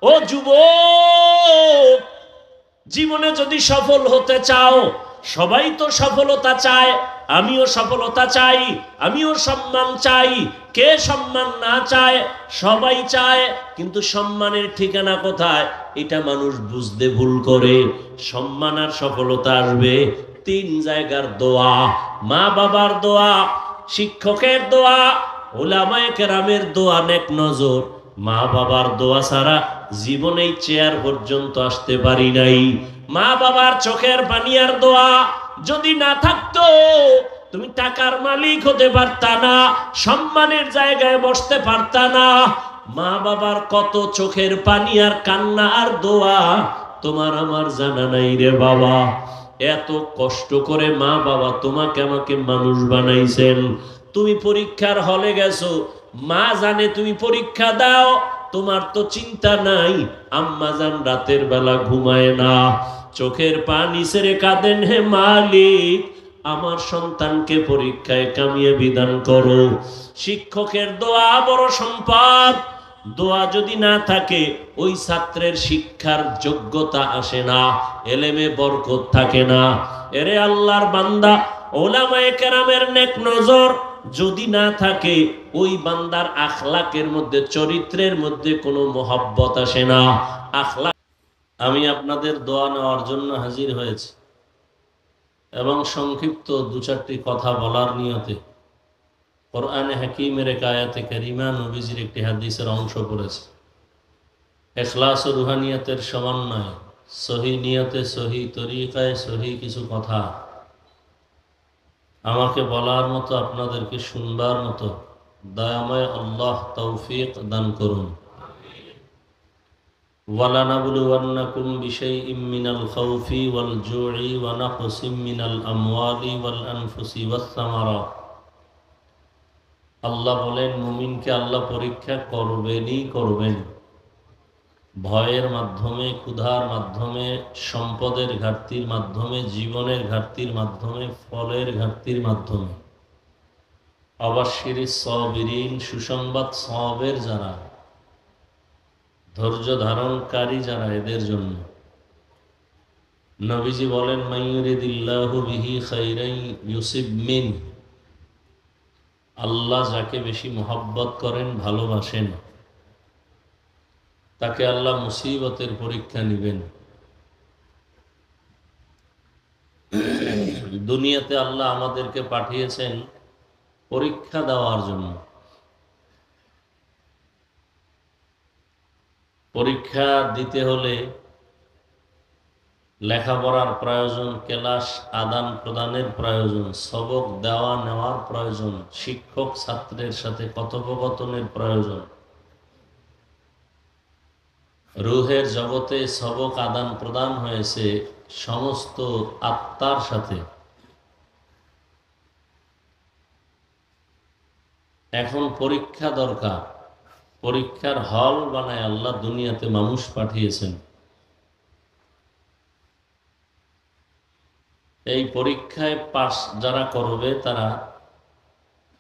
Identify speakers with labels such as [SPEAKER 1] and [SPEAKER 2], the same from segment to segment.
[SPEAKER 1] ও যুবক, জীবনে যদি সফল হতে চাও, সবাই তো সফলতা চায়, আমিও সফলতা চাই, আমিও সম্মান চাই। কে সম্মান না চায়? সবাই চায়, কিন্তু সম্মানের ঠিকানা কোথায় এটা মানুষ বুঝতে ভুল করে। সম্মান আর সফলতা আসবে তিন জায়গার দোয়া: মা বাবার দোয়া, শিক্ষকের দোয়া, ওলামায়ে কেরামের দোয়া, নেক নজর। মা বাবার দোয়া ছাড়া জীবনে চেয়ার পর্যন্ত আসতে পারি নাই। মা বাবার চোখের পানি আর দোয়া যদি না থাকতো, তুমি টাকার মালিক হতে পারতা না, সম্মানের জায়গায় বসতে পারতা না। মা বাবার কত চোখের পানি আর কান্না আর দোয়া তোমার আমার জানা নাই রে বাবা। এত কষ্ট করে মা বাবা তোমাকে আমাকে মানুষ বানাইছেন। তুমি পরীক্ষার হলে গেছো, মা জানে তুমি পরীক্ষা দাও, তোমার তো চিন্তা নাই। আম্মা জান রাতের বেলা ঘুমায় না, চোখের পানি ছেড়ে কাঁদেন, হে মালিক আমার সন্তানকে পরীক্ষায় কামিয়ে বিধান করো। শিক্ষকের দোয়া বড় সম্পদ। দোয়া যদি না থাকে, ওই ছাত্রের শিক্ষার যোগ্যতা আসে না, এলেমে বরকত থাকে না। এরে আল্লাহর বান্দা, ওলামায়ে কেরামের নেক নজর যদি না থাকে, ওই বান্দার আখলাকের মধ্যে, চরিত্রের মধ্যে কোনো মহব্বত আসে না। আখলাক। আমি আপনাদের দোয়া নেওয়ার জন্য হাজির হয়েছি এবং সংক্ষিপ্ত দু চারটি কথা বলার নিয়তে কোরআনে হাকিমের এক আয়াতে কারিমা, নবীজির একটি হাদিসের অংশ পড়েছে। ইখলাস ও রুহানিয়াতের সমন্বয়, সহি নিয়তে, সহি তরিকায়, সহি কিছু কথা আমাকে বলার মতো, আপনাদেরকে শুনবার মতো দয়াময় আল্লাহ তৌফিক দান করুন। ওয়ালানাবলুওয়ান্নাকুম বিশাইইম মিনাল খাউফি ওয়াল জুই ওয়া নাকসিম মিনাল আমওয়ালি ওয়াল আনফুসি ওয়াস সামারাত। আল্লাহ বলেন, মুমিনকে আল্লাহ পরীক্ষা করবেনই করবেন। ভয়ের মাধ্যমে, ক্ষুধার মাধ্যমে, সম্পদের ঘাটতির মাধ্যমে, জীবনের ঘাটতির মাধ্যমে, ফলের ঘাটতির মাধ্যমে। অবাশশিরিস সাবিরিন, সুসংবাদ সওয়াবের যারা, ধৈর্য ধারণকারী যারা, এদের জন্য। নবীজি বলেন, মাইয়ুরিদিল্লাহু বিহি খাইরান ইউসিব মিন। আল্লাহ যাকে বেশি মহব্বত করেন, ভালোবাসেন, তাকে আল্লাহ মুসিবতের পরীক্ষা নেবেন। দুনিয়াতে আল্লাহ আমাদেরকে পাঠিয়েছেন পরীক্ষা দেওয়ার জন্য। পরীক্ষা দিতে হলে লেখাপড়ার প্রয়োজন, ক্লাস আদান প্রদানের প্রয়োজন, সবক দেওয়া নেওয়ার প্রয়োজন, শিক্ষক ছাত্রের সাথে কথোপকথনের প্রয়োজন। রুহের জগতে সবক আদান প্রদান হয়েছে সমস্ত আত্মার সাথে। এখন পরীক্ষা দরকার। পরীক্ষার হল বানায় আল্লাহ দুনিয়াতে মানুষ পাঠিয়েছেন। এই পরীক্ষায় পাস যারা করবে, তারা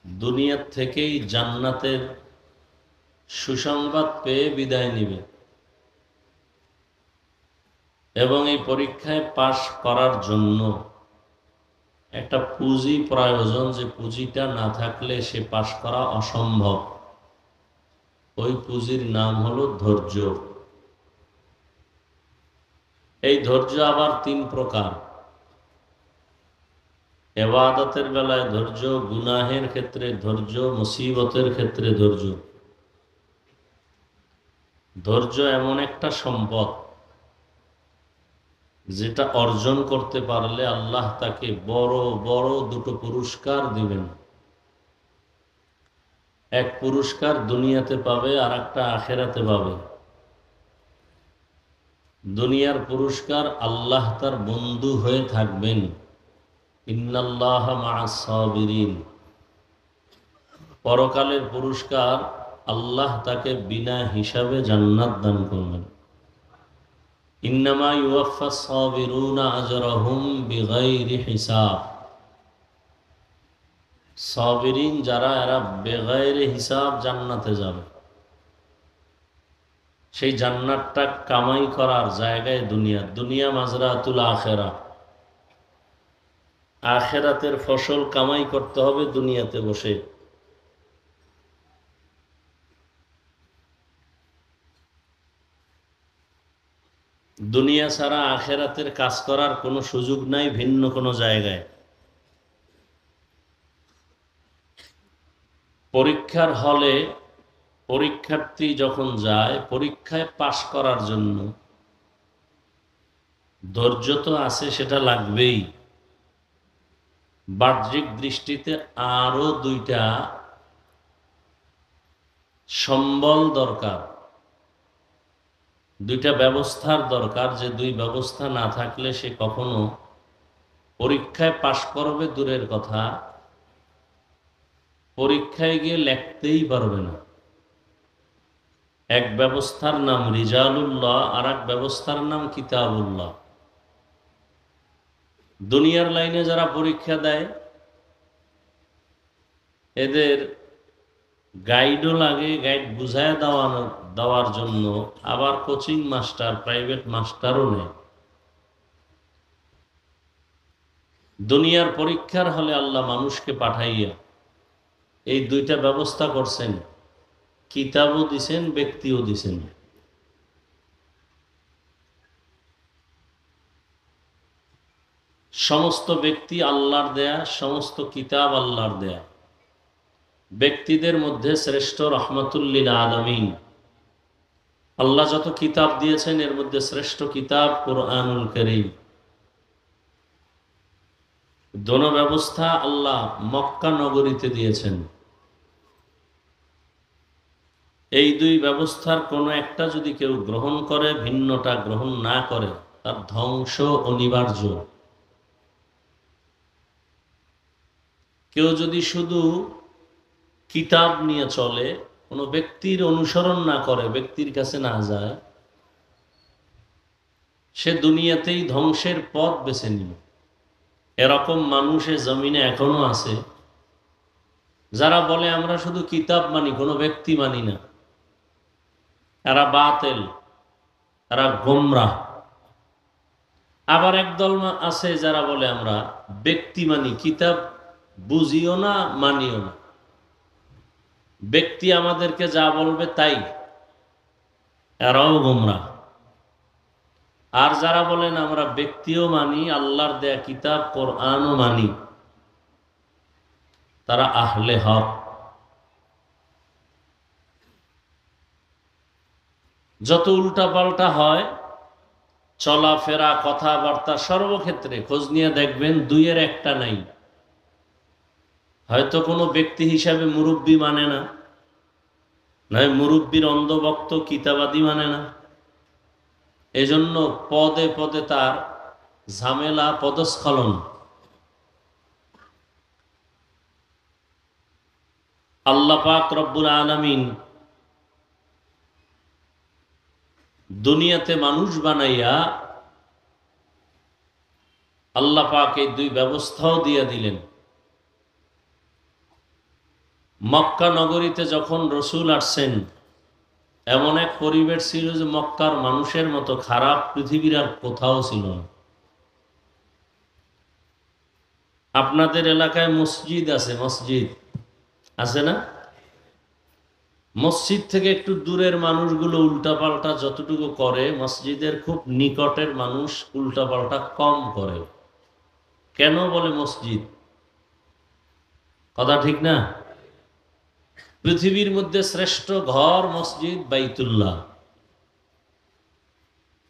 [SPEAKER 1] দুনিয়ার থেকেই জান্নাতের সুসংবাদ পেয়ে বিদায় নিবে। এবং এই পরীক্ষায় পাস করার জন্য একটা পুঁজি প্রয়োজন, যে পুঁজিটা না থাকলে সে পাস করা অসম্ভব। ওই পুঁজির নাম হলো ধৈর্য। এই ধৈর্য আবার তিন প্রকার: ইবাদতের বেলায় ধৈর্য, গুনাহের ক্ষেত্রে ধৈর্য, মুসিবতের ক্ষেত্রে ধৈর্য। ধৈর্য এমন একটা সম্পদ, যেটা অর্জন করতে পারলে আল্লাহ তাকে বড় বড় দুটো পুরস্কার দিবেন। এক পুরস্কার দুনিয়াতে পাবে, আর একটা আখেরাতে পাবে। দুনিয়ার পুরস্কার, আল্লাহ তার বন্ধু হয়ে থাকবেন, ইন্নাল্লাহা মাআস সাবিরিন। পরকালের পুরস্কার, আল্লাহ তাকে বিনা হিসাবে জান্নাত দান করবেন। ইন্নামা ইউওয়াফাস সাবিরুনা আজরাহুম বিগাইরি হিসাব। সাবিরিন যারা, এরা বেগাইরে হিসাব জান্নাতে যাবে। সেই জান্নাতটা কামাই করার জায়গায় দুনিয়া। দুনিয়া মাজরাতুল আখেরা, আখেরাতের ফসল কামাই করতে হবে দুনিয়াতে বসে। দুনিয়া ছাড়া আখেরাতের কাজ করার কোনো সুযোগ নাই ভিন্ন কোনো জায়গায়। পরীক্ষার হলে পরীক্ষার্থী যখন যায় পরীক্ষায় পাশ করার জন্য, ধৈর্য তো আছে, সেটা লাগবেই। বাহ্যিক দৃষ্টিতে আরো দুইটা সম্বল দরকার, দুইটা ব্যবস্থার দরকার, যে দুই ব্যবস্থা না থাকলে সে কখনো পরীক্ষায় পাশ করবে দূরের কথা, পরীক্ষায় গিয়ে লিখতেই পারবে না। এক ব্যবস্থার নাম রিজালুল্লাহ, আর এক ব্যবস্থার নাম কিতাবুল্লাহ। দুনিয়ার লাইনে যারা পরীক্ষা দেয় এদের গাইডও লাগে, গাইড বুঝায় দেওয়ার জন্য, আবার কোচিং মাস্টার, প্রাইভেট মাস্টারও নেয়। দুনিয়ার পরীক্ষার হলে আল্লাহ মানুষকে পাঠাইয়া এই দুইটা ব্যবস্থা করছেন, কিতাবও দিছেন, ব্যক্তিও দিছেন। সমস্ত ব্যক্তি আল্লাহর দেয়া, সমস্ত কিতাব আল্লাহর দেয়া। ব্যক্তিদের মধ্যে শ্রেষ্ঠ রহমাতুল লিল আলামিন। আল্লাহ যত কিতাব দিয়েছেন এর মধ্যে শ্রেষ্ঠ কিতাব কুরআনুল কারীম। দোনো ব্যবস্থা আল্লাহ মক্কা নগরীতে দিয়েছেন। এই দুই ব্যবস্থার কোনো একটা যদি কেউ গ্রহণ করে, ভিন্নটা গ্রহণ না করে, তার ধ্বংস অনিবার্য। কেউ যদি শুধু কিতাব নিয়ে চলে, কোনো ব্যক্তির অনুসরণ না করে, ব্যক্তির কাছে না যায়, সে দুনিয়াতেই ধ্বংসের পথ বেছে নিল। এরকম মানুষের জমিনে এখনো আছে যারা বলে আমরা শুধু কিতাব মানি, কোনো ব্যক্তি মানি না। এরা বাতিল, এরা গোমরাহ। আবার একদল আছে যারা বলে আমরা ব্যক্তি মানি, কিতাব বুঝিও না, মানিও না, ব্যক্তি আমাদেরকে যা বলবে তাই। এরাও গোমরাহ। আর যারা বলেন আমরা ব্যক্তিও মানি, আল্লাহর দেয়া কিতাব কোরআনও মানি, তারা আহলে হক। যত উল্টা পাল্টা হয় চলাফেরা, কথাবার্তা, সর্বক্ষেত্রে খোঁজ নিয়ে দেখবেন দুইয়ের একটা নাই। হয়তো কোনো ব্যক্তি হিসাবে মুরব্বী মানে না, নয় মুরব্বীর অন্ধভক্ত, কিতাবাদি মানে না। এজন্য পদে পদে তার ঝামেলা, পদস্খলন। আল্লাহ পাক রব্বুল আলামিন দুনিয়াতে মানুষ বানাইয়া আল্লাহ পাক এই দুই ব্যবস্থাও দিয়ে দিলেন। মক্কা নগরীতে যখন রসুল আসছেন, এমন এক পরিবেশ ছিল যে মক্কার মানুষের মতো খারাপ পৃথিবীর আর কোথাও ছিল না। আপনাদের এলাকায় মসজিদ আছে, মসজিদ আছে না? মসজিদ থেকে একটু দূরের মানুষগুলো উল্টাপাল্টা যতটুকু করে, মসজিদের খুব নিকটের মানুষ উল্টাপাল্টা কম করে। কেন বলে মসজিদ? কথা ঠিক না? পৃথিবীর মধ্যে শ্রেষ্ঠ ঘর মসজিদ বাইতুল্লাহ,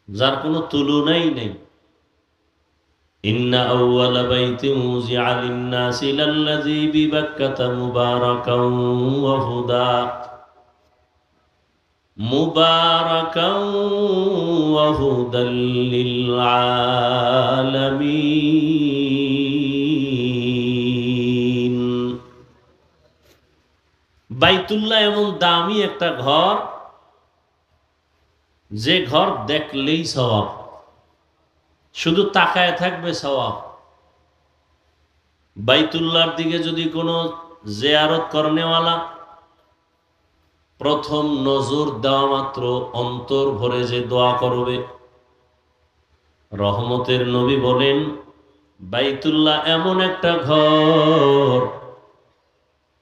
[SPEAKER 1] যার কোনো তুলনাই নেই। ইন্না আউওয়ালা বাইতিন উযিআ লিন-নাসি লাল্লাযী বিবাক্কাতা মুবারাকান ওয়া হুদা, মুবারাকান ওয়া হুদাল লিল আলামিন। বাইতুল্লাহ এমন দামি একটা ঘর, যে ঘর দেখলেই সওয়াব, শুধু তাকায় থাকবে সওয়াব। বাইতুল্লাহর দিকে যদি কোনো জিয়ারত করনেওয়ালা প্রথম নজর দেওয়া মাত্র অন্তর ভরে যে দোয়া করবে। রহমতের নবী বলেন, বাইতুল্লাহ এমন একটা ঘর,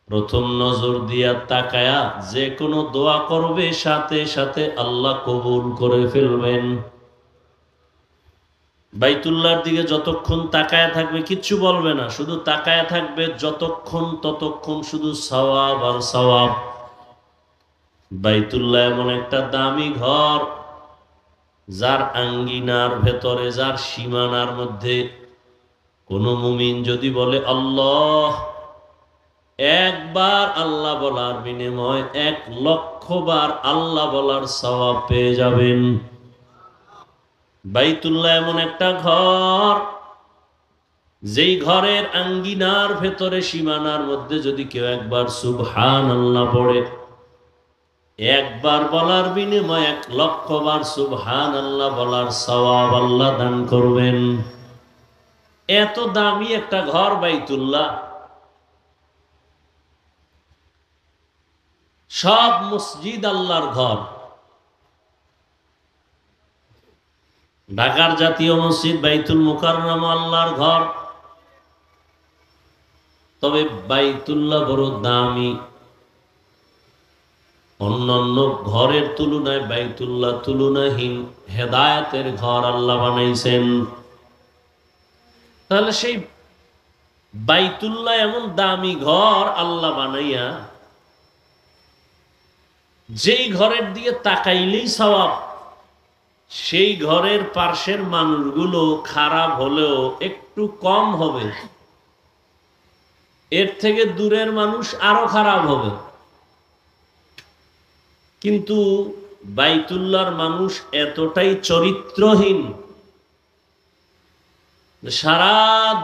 [SPEAKER 1] প্রথম নজর দিয়া তাকায়া যে কোনো দোয়া করবে সাথে সাথে আল্লাহ কবুল করে ফেলবেন। বাইতুল্লাহর দিকে যতক্ষণ তাকায়া থাকবে কিচ্ছু বলবে না, শুধু তাকায়া থাকবে যতক্ষণ ততক্ষণ শুধু সওয়াব আর সওয়াব। বাইতুল্লাহ এমন একটা দামি ঘর, যার আঙ্গিনার ভেতরে, যার সীমানার মধ্যে কোন মুমিন যদি বলে আল্লাহ, একবার আল্লাহ বলার বিনিময় 1,00,000 বার আল্লাহ বলার সওয়াব পেয়ে যাবেন। বাইতুল্লাহ এমন একটা ঘর, যেই ঘরের আঙ্গিনার ভেতরে সীমানার মধ্যে যদি কেউ একবার সুবহানাল্লাহ পড়ে, একবার বলার বিনিময়ে 1,00,000 বার সুবহানাল্লাহ বলার সওয়াব আল্লাহ দান করবেন। এত দামি একটা ঘর বাইতুল্লাহ। সব মসজিদ আল্লাহর ঘর। ঢাকার জাতীয় মসজিদ বাইতুল মুকাররম আল্লাহর ঘর, তবে বাইতুল্লাহ বড় দামি। অন্যান্য ঘরের তুলনায় বাইতুল্লাহ তুলনাহীন হেদায়েতের ঘর আল্লাহ বানাইছেন। তাহলে সেই বাইতুল্লাহ এমন দামি ঘর আল্লাহ বানাইয়া, যেই ঘরের দিকে তাকাইলেই সওয়াব, সেই ঘরের পাশের মানুষগুলো খারাপ হলেও একটু কম হবে, এর থেকে দূরের মানুষ আরো খারাপ হবে। কিন্তু বাইতুল্লাহর মানুষ এতটাই চরিত্রহীন, সারা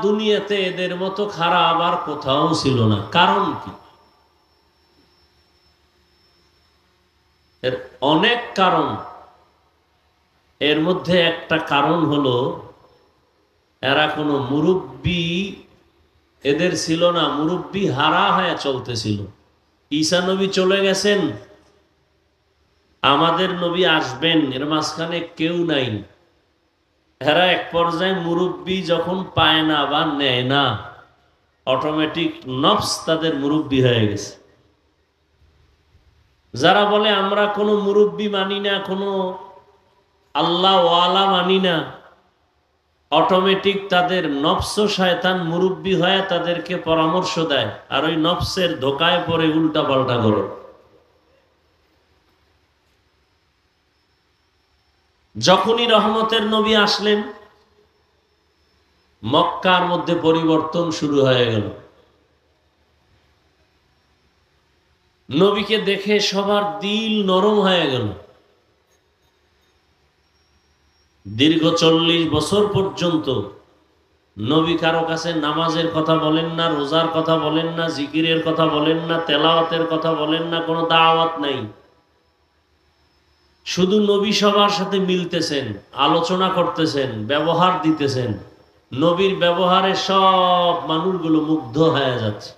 [SPEAKER 1] দুনিয়াতে এদের মতো খারাপ আর কোথাও ছিল না। কারণ কি? এর অনেক কারণ। এর মধ্যে একটা কারণ হলো, এরা কোনো মুরব্বী এদের ছিল না, মুরব্বী হারা হয়ে চলতেছিল। ঈসা নবী চলে গেছেন, আমাদের নবী আসবেন, এর মাঝখানে কেউ নাই। এরা এক পর্যায়ে মুরব্বী যখন পায় না বা নেয় না, অটোমেটিক নফস তাদের মুরব্বী হয়ে গেছে। যারা বলে আমরা কোনো মুরব্বী মানি না, কোনো আল্লাহ ওয়ালা মানি না, অটোমেটিক তাদের নফস শয়তান মুরব্বী হয়ে তাদেরকে পরামর্শ দেয়, আর ওই নফসের ধোকায় পড়ে উল্টা পাল্টা করে। যখনই রহমতের নবী আসলেন, মক্কার মধ্যে পরিবর্তন শুরু হয়ে গেল। নবীকে দেখে সবার দিল নরম হয়ে গেল। দীর্ঘ 40 বছর পর্যন্ত নবী কারো কাছে নামাজের কথা বলেন না, রোজার কথা বলেন না, জিকিরের কথা বলেন না, তেলাওয়াতের কথা বলেন না, কোনো দাওয়াত নাই। শুধু নবী সবার সাথে মিলতেছেন, আলোচনা করতেছেন, ব্যবহার দিতেছেন। নবীর ব্যবহারে সব মানুষগুলো মুগ্ধ হয়ে যাচ্ছে,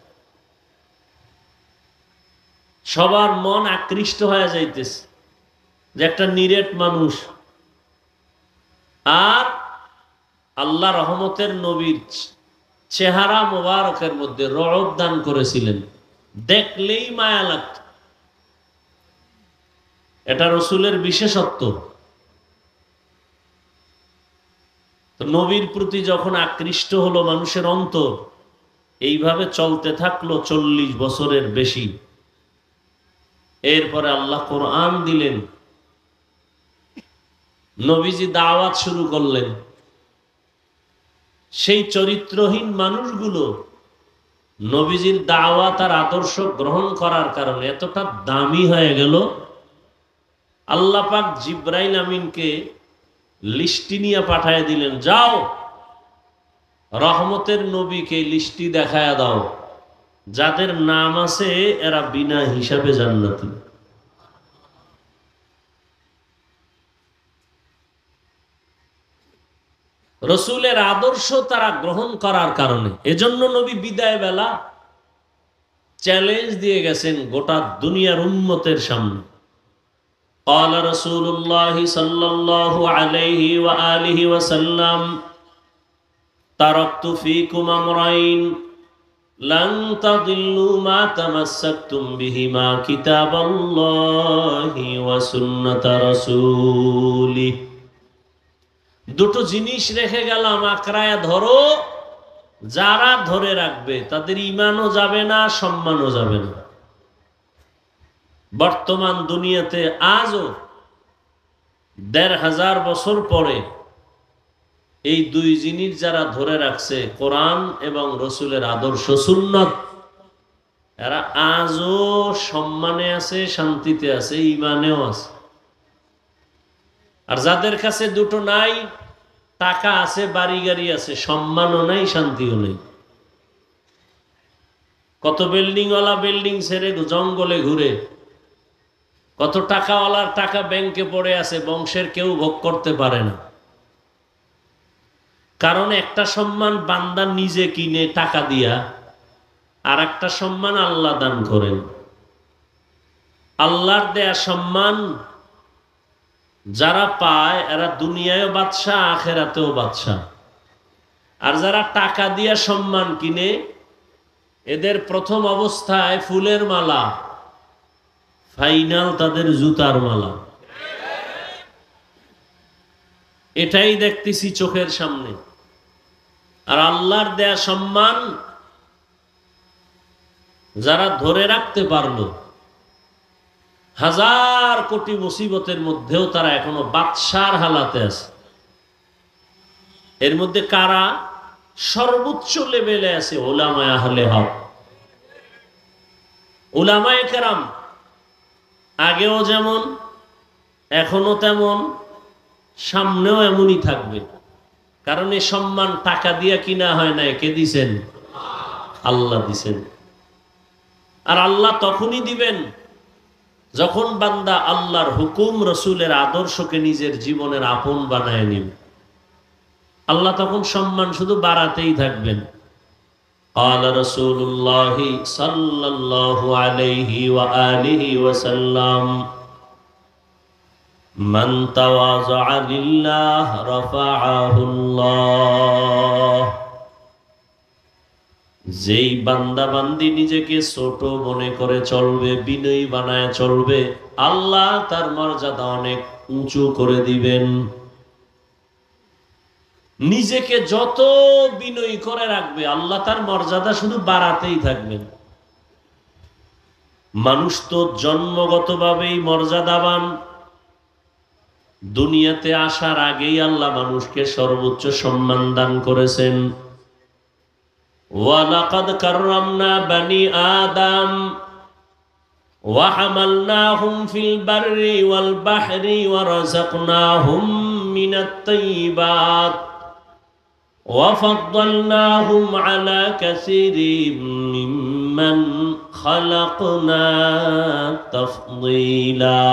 [SPEAKER 1] সবার মন আকৃষ্ট হয়ে যাইতেছে যে একটা নিরেট মানুষ। আর আল্লাহ রহমতের নবীর চেহারা মোবারকের মধ্যে রওব দান করেছিলেন, দেখলেই মায়া লাগত। এটা রসুলের বিশেষত্ব। তো নবীর প্রতি যখন আকৃষ্ট হলো মানুষের অন্তর, এইভাবে চলতে থাকলো 40 বছরের বেশি। এরপরে আল্লাহ কোরআন দিলেন, নবীজি দাওয়াত শুরু করলেন। সেই চরিত্রহীন মানুষগুলো নবীজির দাওয়াত আর আদর্শ গ্রহণ করার কারণে এতটা দামি হয়ে গেল, আল্লাহ পাক জিব্রাইল আমিনকে লিস্টি নিয়ে পাঠায় দিলেন, যাও রহমতের নবীকে লিস্টি দেখায়া দাও, যাদের নাম আছে এরা বিনা হিসাবে জান্নাতি। রসুলের আদর্শ তারা গ্রহণ করার কারণে, এজন্য নবী বিদায় বেলা চ্যালেঞ্জ দিয়ে গেছেন গোটা দুনিয়ার উম্মতের সামনে। قال رسول الله صلى الله عليه وآله وسلم تركت فيكم أمرين لن تضلوا ما تمسكتم بهما كتاب الله وسنة رسوله। দুটো জিনিস রেখে গেলাম, আঁকড়ায়া ধরো। যারা ধরে রাখবে তাদের ঈমানও যাবে না, সম্মানও যাবে না। বর্তমান দুনিয়াতে আজও ১৫০০ বছর পরে এই দুই জিনিস যারা ধরে রাখছে, কোরআন এবং রসুলের আদর্শ সুন্নত, এরা আজও সম্মানে আছে, শান্তিতে আছে, ঈমানেও আছে। আর যাদের কাছে দুটো নাই, টাকা আছে, বাড়ি গাড়ি আছে, সম্মানও নাই, শান্তিও নেই। কত বিল্ডিংওয়ালা বিল্ডিং ছেড়ে জঙ্গলে ঘুরে, কত টাকাওয়ালার টাকা ব্যাংকে পড়ে আছে, বংশের কেউ ভোগ করতে পারে না। কারণ একটা সম্মান বান্দা নিজে কিনে টাকা দিয়া, আর একটা সম্মান আল্লাহ দান করেন। আল্লাহর দেয়া সম্মান যারা পায় এরা দুনিয়ায়ও বাদশাহ, আখেরাতেও বাদশাহ। আর যারা টাকা দিয়া সম্মান কিনে, এদের প্রথম অবস্থায় ফুলের মালা, ফাইনাল তাদের জুতার মালা। এটাই দেখতেছি চোখের সামনে। আর আল্লাহর দেয়া সম্মান যারা ধরে রাখতে পারলো, হাজার কোটি মুসিবতের মধ্যেও তারা এখনো বাদশার হালাতে আছে। এর মধ্যে কারা সর্বোচ্চ লেভেলে আছে? উলামায়ে আহলে হক, উলামায়ে কেরাম। আগেও যেমন, এখনো তেমন, সামনেও এমনই থাকবে। কারণ এই সম্মান টাকা দিয়া কিনা হয় না, কে দিছেন? আল্লাহ দিছেন। আর আল্লাহ তখনই দিবেন যখন বান্দা আল্লাহর হুকুম, রসুলের আদর্শকে নিজের জীবনের আপন বানায় নিবে। আল্লাহ তখন সম্মান শুধু বাড়াতেই থাকবেন। قال رسول الله صلى الله عليه وآله وسلم من تواضع لله رفعه الله। যেই বান্দা বান্দি নিজেকে ছোট মনে করে চলবে, বিনয়ী বানায় চলবে, আল্লাহ তার মর্যাদা অনেক উঁচু করে দিবেন। নিজেকে যত বিনয়ী করে রাখবে, আল্লাহ তার মর্যাদা শুধু বাড়াতেই থাকবেন। মানুষ তো জন্মগতভাবেই মর্যাদাবান। দুনিয়াতে আসার আগেই আল্লাহ মানুষকে সর্বোচ্চ সম্মান দান করেছেন। ওয়ালাকাদ কাররামনা বানি আদম ওয়া হামালনাহুম ফিল বাররি ওয়াল বাহরি ওয়া রাযাকনাহুম মিনাত তাইয়্যিবাত ওয়া ফাদ্দালনাহুম আলা কাসীরিম মিম্মান খালাকনা তাফদীলা।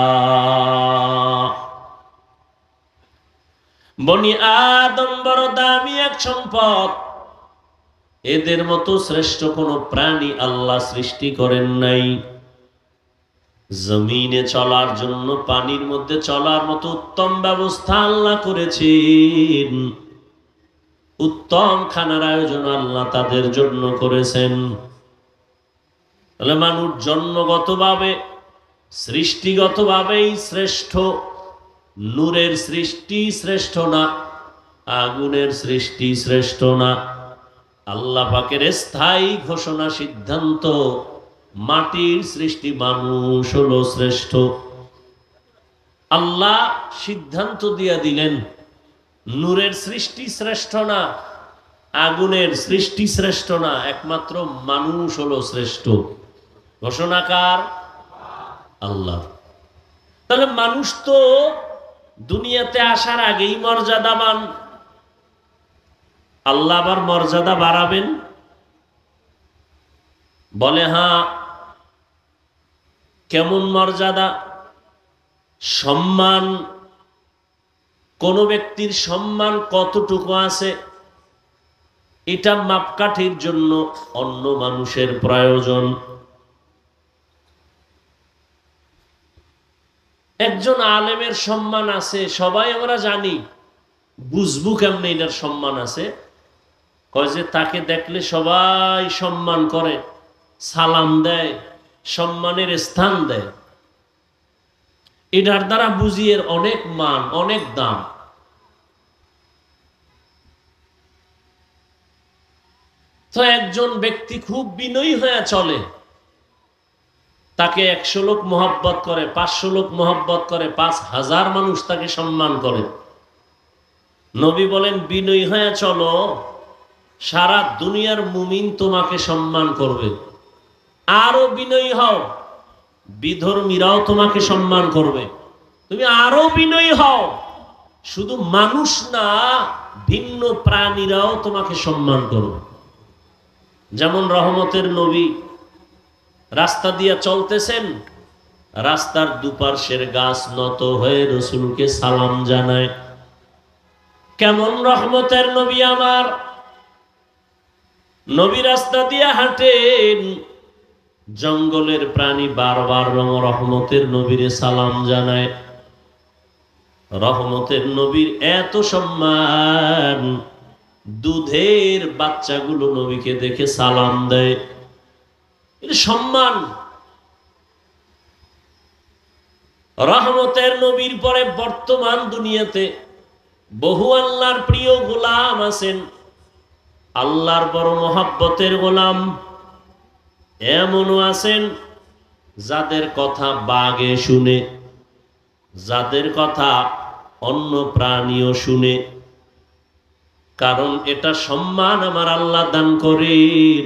[SPEAKER 1] বনি আদম বড় দামি এক সম্পদ। এদের মতো শ্রেষ্ঠ কোন প্রাণী আল্লাহ সৃষ্টি করেন নাই। জমিনে চলার জন্য, পানির মধ্যে চলার মতো উত্তম ব্যবস্থা আল্লাহ করেছেন। উত্তম খানার আয়োজন আল্লাহ তাদের জন্য করেছেন। তাহলে মানুষ জন্মগতভাবে, সৃষ্টিগতভাবেই শ্রেষ্ঠ। নূরের সৃষ্টি শ্রেষ্ঠ না, আগুনের সৃষ্টি শ্রেষ্ঠ না। আল্লাহ পাকের স্থায়ী ঘোষণা, সিদ্ধান্ত, মাটির সৃষ্টি মানুষ হলো শ্রেষ্ঠ। আল্লাহ সিদ্ধান্ত দিয়া দিলেন নূরের সৃষ্টি শ্রেষ্ঠ না, আগুনের সৃষ্টি শ্রেষ্ঠ না, একমাত্র মানুষ হলো শ্রেষ্ঠ। ঘোষণাকার আল্লাহ। তাহলে মানুষ তো দুনিয়াতে আসার আগেই মর্যাদাবান। আল্লাহ আবার মর্যাদা বাড়াবেন? বলে হ্যাঁ। কেমন মর্যাদা? সম্মান। কোন ব্যক্তির সম্মান কতটুকু আছে, এটা মাপকাঠির জন্য অন্য মানুষের প্রয়োজন। একজন আলেমের সম্মান আছে, সবাই আমরা জানি, বুঝবো কেমনে এটার সম্মান আছে? কয় যে তাকে দেখলে সবাই সম্মান করে, সালাম দেয়, সম্মানের স্থান দেয়। এটার দ্বারা বুঝি এর অনেক মান, অনেক দাম। তো একজন ব্যক্তি খুব বিনয়ী হয়ে চলে, তাকে 100 লোক মোহাব্বত করে, 500 লোক মোহাব্বত করে, 5000 মানুষ তাকে সম্মান করে। নবী বলেন বিনয়ী হয়ে চলো, সারা দুনিয়ার মুমিন তোমাকে সম্মান করবে। আরো বিনয়ী হও, বিধর্মীরাও তোমাকে সম্মান করবে। তুমি আরো বিনয়ী হও, শুধু মানুষ না, ভিন্ন প্রাণীরাও তোমাকে সম্মান করবে। যেমন রহমতের নবী রাস্তা দিয়ে চলতেছেন, রাস্তার দুপার্শ্বের গাছ নত হয়ে রসুলকে সালাম জানায়। কেমন রহমতের নবী আমার! নবী রাস্তা দিয়ে হাঁটেন, জঙ্গলের প্রাণী বারবার রহমতের নবীরে সালাম জানায়। রহমতের নবীর এত সম্মান, দুধের বাচ্চাগুলো নবীকে দেখে সালাম দেয়। এটা সম্মান। রহমতের নবীর পরে বর্তমান দুনিয়াতে বহু আল্লাহর প্রিয় গোলাম আছেন, আল্লাহর বড় মহব্বতের গোলাম। এমনও আছেন যাদের কথা বাঘে শুনে, যাদের কথা অন্য প্রাণীও শুনে। কারণ এটা সম্মান আমার আল্লাহ দান করেন,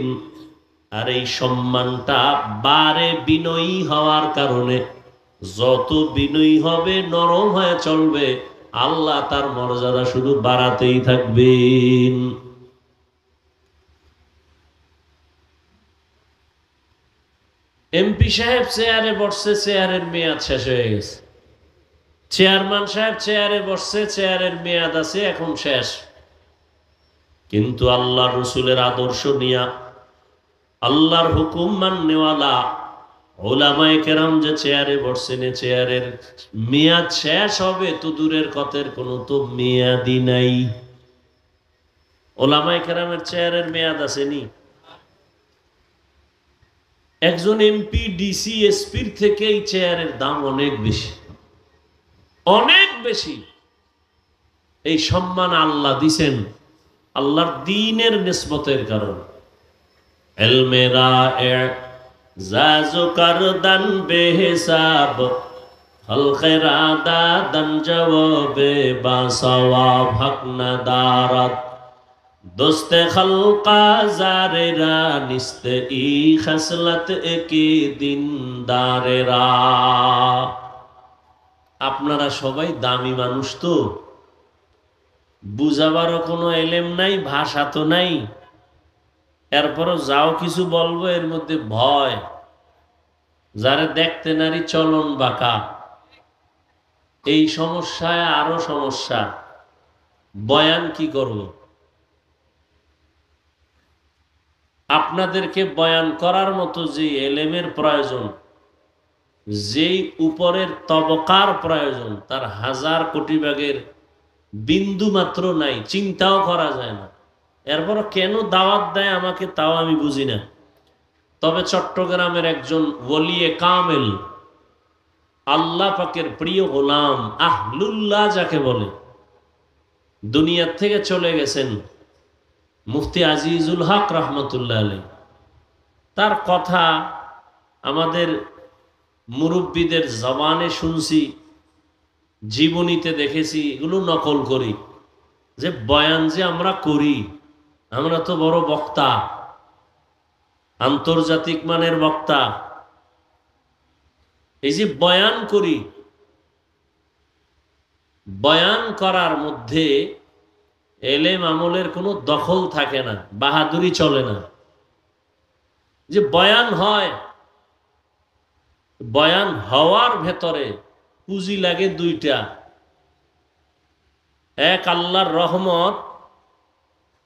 [SPEAKER 1] আর এই সম্মানটা বারে বিনয়ী হওয়ার কারণে। যত বিনয়ী হবে, নরম হয়ে চলবে, আল্লাহ তার মর্যাদা শুধু বাড়াতেই থাকবেন। এমপি সাহেব চেয়ারে বসছে, চেয়ারের মেয়াদ শেষ হয়ে গেছে। চেয়ারম্যান সাহেব চেয়ারে বসছে, চেয়ারের মেয়াদ আছে, এখন শেষ। কিন্তু আল্লাহ রসুলের আদর্শ নিয়া, আল্লাহর হুকুম মাননেওয়ালা ওলামায়ে কেরাম যে চেয়ারে বসছেন, চেয়ারের মেয়াদ শেষ হবে তো দূরের কথার কোনো তো মেয়াদই নাই। ওলামায়ে কেরামের চেয়ারের মেয়াদ আসেনি। একজন এমপি, ডিসি, এসপির থেকে এই চেয়ারের দাম অনেক বেশি, অনেক বেশি। এই সম্মান আল্লাহ দিছেন আল্লাহর দ্বীনের নিসবতের কারণে। এলমেরা জাজু করদান বেহিসাব, খলকেরা দাদান জওয়াবে বাসওয়াব, হক নাদারত দোস্তে খলকা জারেরা, নিস্তে ই খসলত একি দিনদারেরা। আপনারা সবাই দামি মানুষ, তো বুঝাবারও কোনো এলেম নাই, ভাষা তো নাই। এরপরও যাও কিছু বলবো, এর মধ্যে ভয়। যারা দেখতে নারী চলন বাঁকা, এই সমস্যায় আরো সমস্যা। বয়ান কি করব? আপনাদেরকে বয়ান করার মতো যে এলেমের প্রয়োজন, যেই উপরের তবকার প্রয়োজন, তার 1000 কোটি ভাগের বিন্দু মাত্র নাই, চিন্তাও করা যায় না। এরপর কেন দাওয়াত দেয় আমাকে, তাও আমি বুঝি না। তবে চট্টগ্রামের একজন ওলিয়ে কামেল, আল্লাহ পাকের প্রিয় গোলাম, আহলুল্লাহ যাকে বলে, দুনিয়ার থেকে চলে গেছেন মুফতি আজিজুল হক রহমতুল্লাহ আলাইহি। তার কথা আমাদের মুরব্বীদের জবানে শুনছি, জীবনীতে দেখেছি, এগুলো নকল করি। যে বয়ান যে আমরা করি, আমরা তো বড় বক্তা, আন্তর্জাতিক মানের বক্তা। এই যে বয়ান করি, বয়ান করার মধ্যে এলেম আমলের কোনো দখল থাকে না, বাহাদুরি চলে না। যে বয়ান হয়, বয়ান হওয়ার ভেতরে পুঁজি লাগে 2টা। এক আল্লাহর রহমত,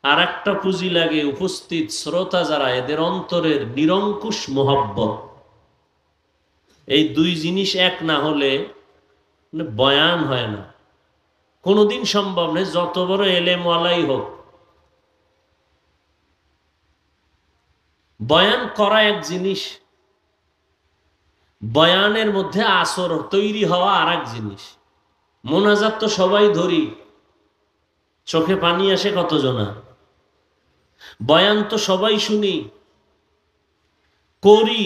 [SPEAKER 1] আর একটা পুঁজি লাগে উপস্থিত শ্রোতা যারা, এদের অন্তরের নিরঙ্কুশ মোহব্বত। এই 2 জিনিস এক না হলে বয়ান হয় না, কোনোদিন সম্ভব নেই, যত বড় এলেমওয়ালাই হোক। বয়ান করা এক জিনিস, বয়ানের মধ্যে আসর তৈরি হওয়া আর এক জিনিস। মোনাজাত তো সবাই ধরি, চোখে পানি আসে কতজনা। বয়ান তো সবাই শুনি, করি।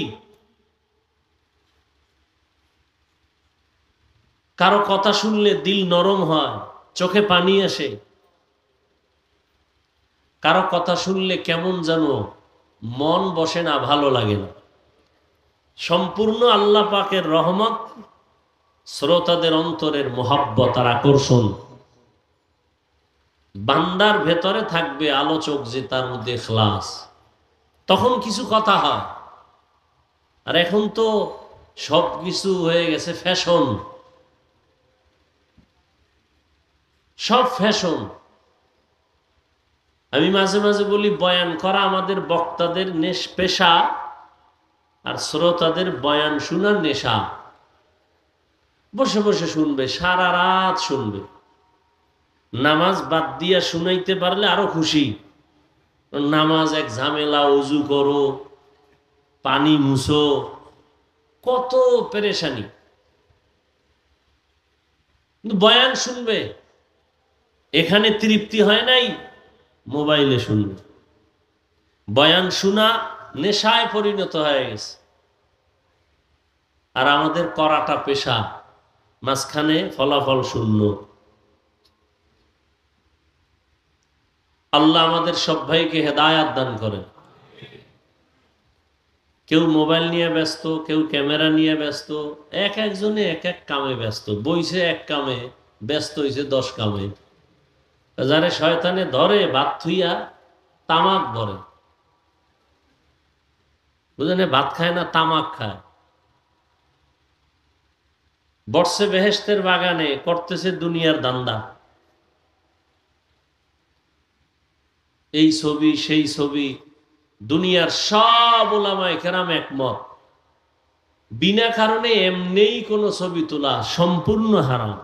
[SPEAKER 1] কারো কথা শুনলে দিল নরম হয়, চোখে পানি আসে। কারো কথা শুনলে কেমন যেন মন বসে না, ভালো লাগে না। সম্পূর্ণ আল্লাহ পাকের রহমত, শ্রোতাদের অন্তরের মোহাব্বত আর আকর্ষণ। বান্দার ভেতরে থাকবে আলোচক যে, তার মধ্যে ইখলাস, তখন কিছু কথা হয়। আর এখন তো সব কিছু হয়ে গেছে ফ্যাশন, সব ফ্যাশন। আমি মাঝে মাঝে বলি, বয়ান করা আমাদের বক্তাদের পেশা, আর শ্রোতাদের বয়ান শোনার নেশা। বসে বসে শুনবে, সারা রাত শুনবে। নামাজ বাদ দিয়া শুনাইতে পারলে আরো খুশি। নামাজ এক ঝামেলা, উজু করো, পানি মুছো, কত পেরেশানি। কিন্তু বয়ান শুনবে, এখানে তৃপ্তি হয় নাই, মোবাইলে শুনবে। বয়ান শোনা নেশায় পরিণত হয়ে গেছে। আর আমাদের করাটা পেশা, মাঝখানে ফলাফল শূন্য। আল্লাহ আমাদের সব ভাইকে হেদায়াত দান করেন। কেউ মোবাইল নিয়ে ব্যস্ত, কেউ ক্যামেরা নিয়ে ব্যস্ত, এক একজনে এক এক কামে ব্যস্ত। বইছে এক কামে, ব্যস্ত হইছে 10 কামে। যারে শয়তানে ধরে ভাত থুইয়া তামাক ধরে, বুঝলেন? ভাত খায় না, তামাক খায়। বর্ষে বেহেশতের বাগানে, করতেছে দুনিয়ার দান্দা। এই ছবি সেই ছবি, দুনিয়ার সব উলামায়ে কেরাম একমত, বিনা কারণে এমনিই কোন ছবি তোলা সম্পূর্ণ হারাম।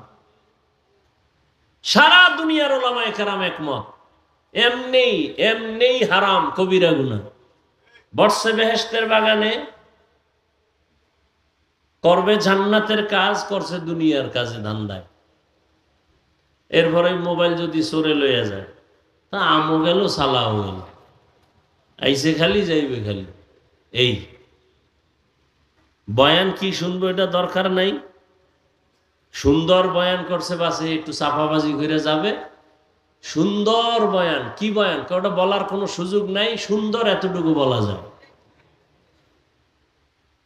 [SPEAKER 1] সারা দুনিয়ার উলামায়ে কেরাম একমত, এমনিই হারাম, কবিরা গুনাহ। বর্ষে বেহেশতের বাগানে করবে জান্নাতের কাজ, করছে দুনিয়ার কাজে ধান্দায়। এরপরে মোবাইল যদি চোরে লইয়া যায়, তা আমও গেল, সালাও গেল, আইসে খালি যাইবে খালি। এই বয়ান কি শুনবো, এটা দরকার নাই। সুন্দর বয়ান করছে, বাসে একটু চাপাবাজি করে যাবে। সুন্দর বয়ান, কি বয়ান ওটা বলার কোনো সুযোগ নাই, সুন্দর এতটুকু বলা যায়।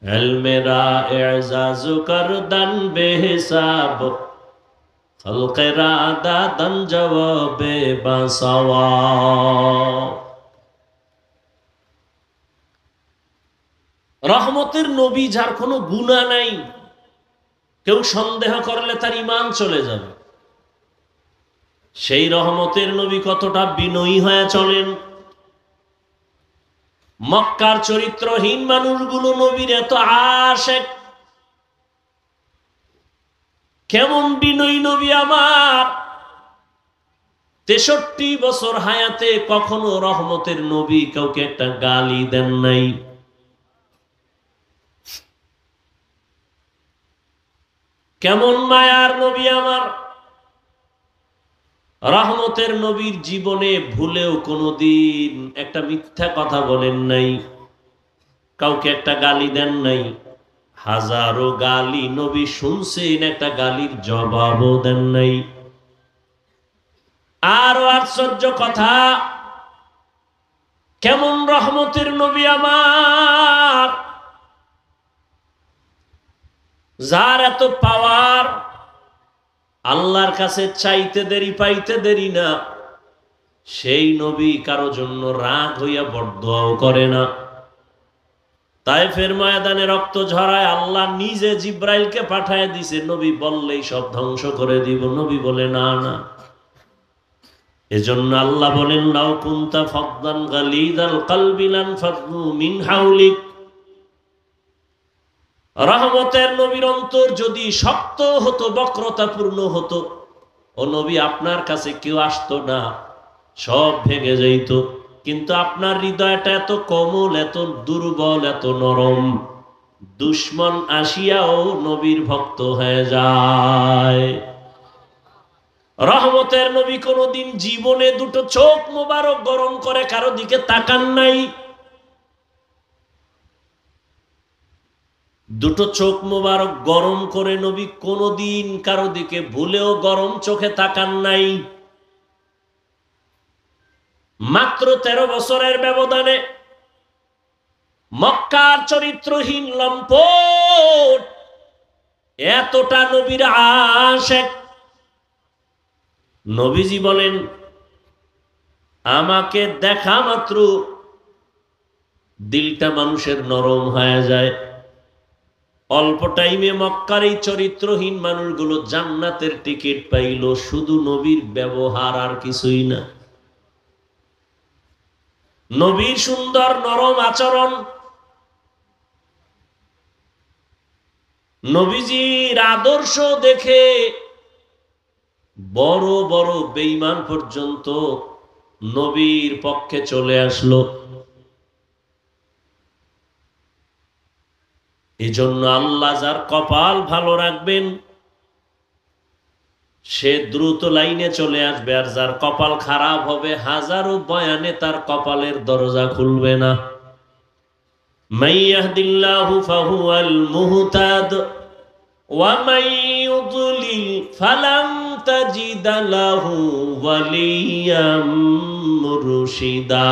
[SPEAKER 1] এলমেরা এজাজু করদান বেহিসাব, খলকেরা দাদান জবাবে বাসাওয়াব। রহমতের নবী, যার কোনো গুনাহ নাই, কেউ সন্দেহ করলে তার ঈমান চলে যাবে। সেই রহমতের নবী কতটা বিনয়ী হয়ে চলেন। মক্কার চরিত্রহীন মানুষগুলো নবীর এত আশেক। কেমন বিনয়ী নবী আমার! 63 বছর হায়াতে কখনো রহমতের নবী কাউকে একটা গালি দেন নাই। কেমন মায়ার নবী আমার! রহমতের নবীর জীবনে ভুলেও কোনোদিন একটা মিথ্যা কথা বলেন নাই, কাউকে একটা গালি দেন নাই। হাজারো গালি নবী শুনছেন, একটা গালির জবাবও দেন নাই। আরো আশ্চর্য কথা, কেমন রহমতের নবী আমার, যার এত পাওয়ার, আল্লাহর কাছে চাইতে দেরি পাইতে দেরি না। সেই নবী কারো জন্য রাগ হইয়া বরদোয়াও করে না। তায়েফের ময়দানে রক্ত ঝরায় আল্লাহ নিজে জিব্রাইলকে পাঠায় দিছে, নবী বললেই সব ধ্বংস করে দিব। নবী বলে না না। এজন্য আল্লাহ বলেন, লাউ কুনতা ফাদদান গালিদাল কলবি লানফাদু মিন হাওলিক। রহমতের নবীর অন্তর যদি শক্ত হতো, বক্রতাপূর্ণ হতো, ও নবী আপনার কাছে কেউ আসতো না, সব ভেঙে যাইত। কিন্তু আপনার হৃদয়টা এত কোমল, এত দুর্বল, এত নরম, দুশ্মন আসিয়াও নবীর ভক্ত হয়ে যায়। রহমতের নবী কোনদিন জীবনে দুটো চোখ মোবারক গরম করে কারো দিকে তাকান নাই। দুটো চোখ মোবারক গরম করে নবী কোনদিন কারো দিকে ভুলেও গরম চোখে তাকান নাই। মাত্র 13 বছরের ব্যবধানে মক্কার চরিত্রহীন লম্পট এতটা নবীর আশেক। নবীজি বলেন, আমাকে দেখা মাত্র দিলটা মানুষের নরম হয়ে যায়। অল্প টাইমে মক্কার এই চরিত্রহীন মানুষগুলো জান্নাতের টিকিট পাইল, শুধু নবীর ব্যবহার, আর কিছুই না। নবীর সুন্দর নরম আচরণ, নবীজির আদর্শ দেখে বড় বড় বেঈমান পর্যন্ত নবীর পক্ষে চলে আসলো। এই জন্য আল্লাহ যার কপাল ভালো রাখবেন সে দ্রুত লাইনে চলে আসবে, আর যার কপাল খারাপ হবে হাজারো বয়ানে তার কপালের দরজা খুলবে না। মান ইয়াহদিল্লাহু ফাহুয়াল মুহতাদ ওয়া মান ইউদ্লিল ফালান তাজিদ লাহু ওয়ালিয়াম মুরশিদা।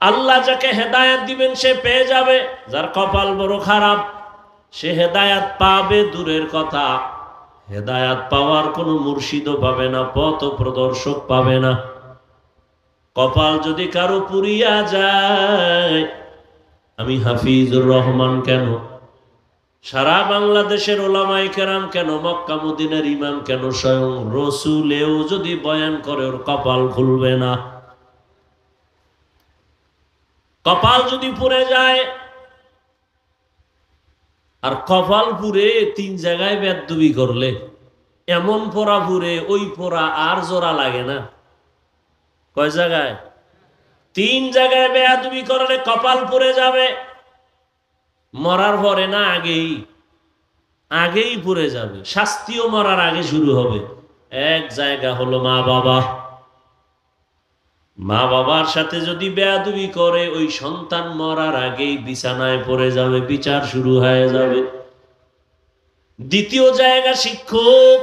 [SPEAKER 1] আল্লাহ যাকে হেদায়েত দিবেন সে পেয়ে যাবে, যার কপাল বড় খারাপ সে হেদায়েত পাবে দূরের কথা, হেদায়েত পাওয়ার কোনো মুর্শিদও পাবে না, পথ প্রদর্শক পাবে না। কপাল যদি কারো পুরিয়া যায়, আমি হাফিজুর রহমান কেন, সারা বাংলাদেশের ওলামায়ে কেরাম কেন, মক্কা মদিনার ইমাম কেন, স্বয়ং রসুলেও যদি বয়ান করে ওর কপাল খুলবে না। কপাল যদি পুড়ে যায়, আর কপাল পুড়ে 3 জায়গায় বেয়াদবি করলে এমন পোড়া পুড়ে ওই পোড়া আর জোড়া লাগে না। কয় জায়গায়? 3 জায়গায় বেয়াদবি করলে কপাল পুড়ে যাবে। মরার পরে না, আগেই পুড়ে যাবে, শাস্তিও মরার আগে শুরু হবে। এক জায়গা হলো মা বাবা। মা বাবার সাথে যদি বেয়াদবি করে ওই সন্তান মরার আগেই বিছানায় পড়ে যাবে, বিচার শুরু হয়ে যাবে। দ্বিতীয় জায়গা শিক্ষক।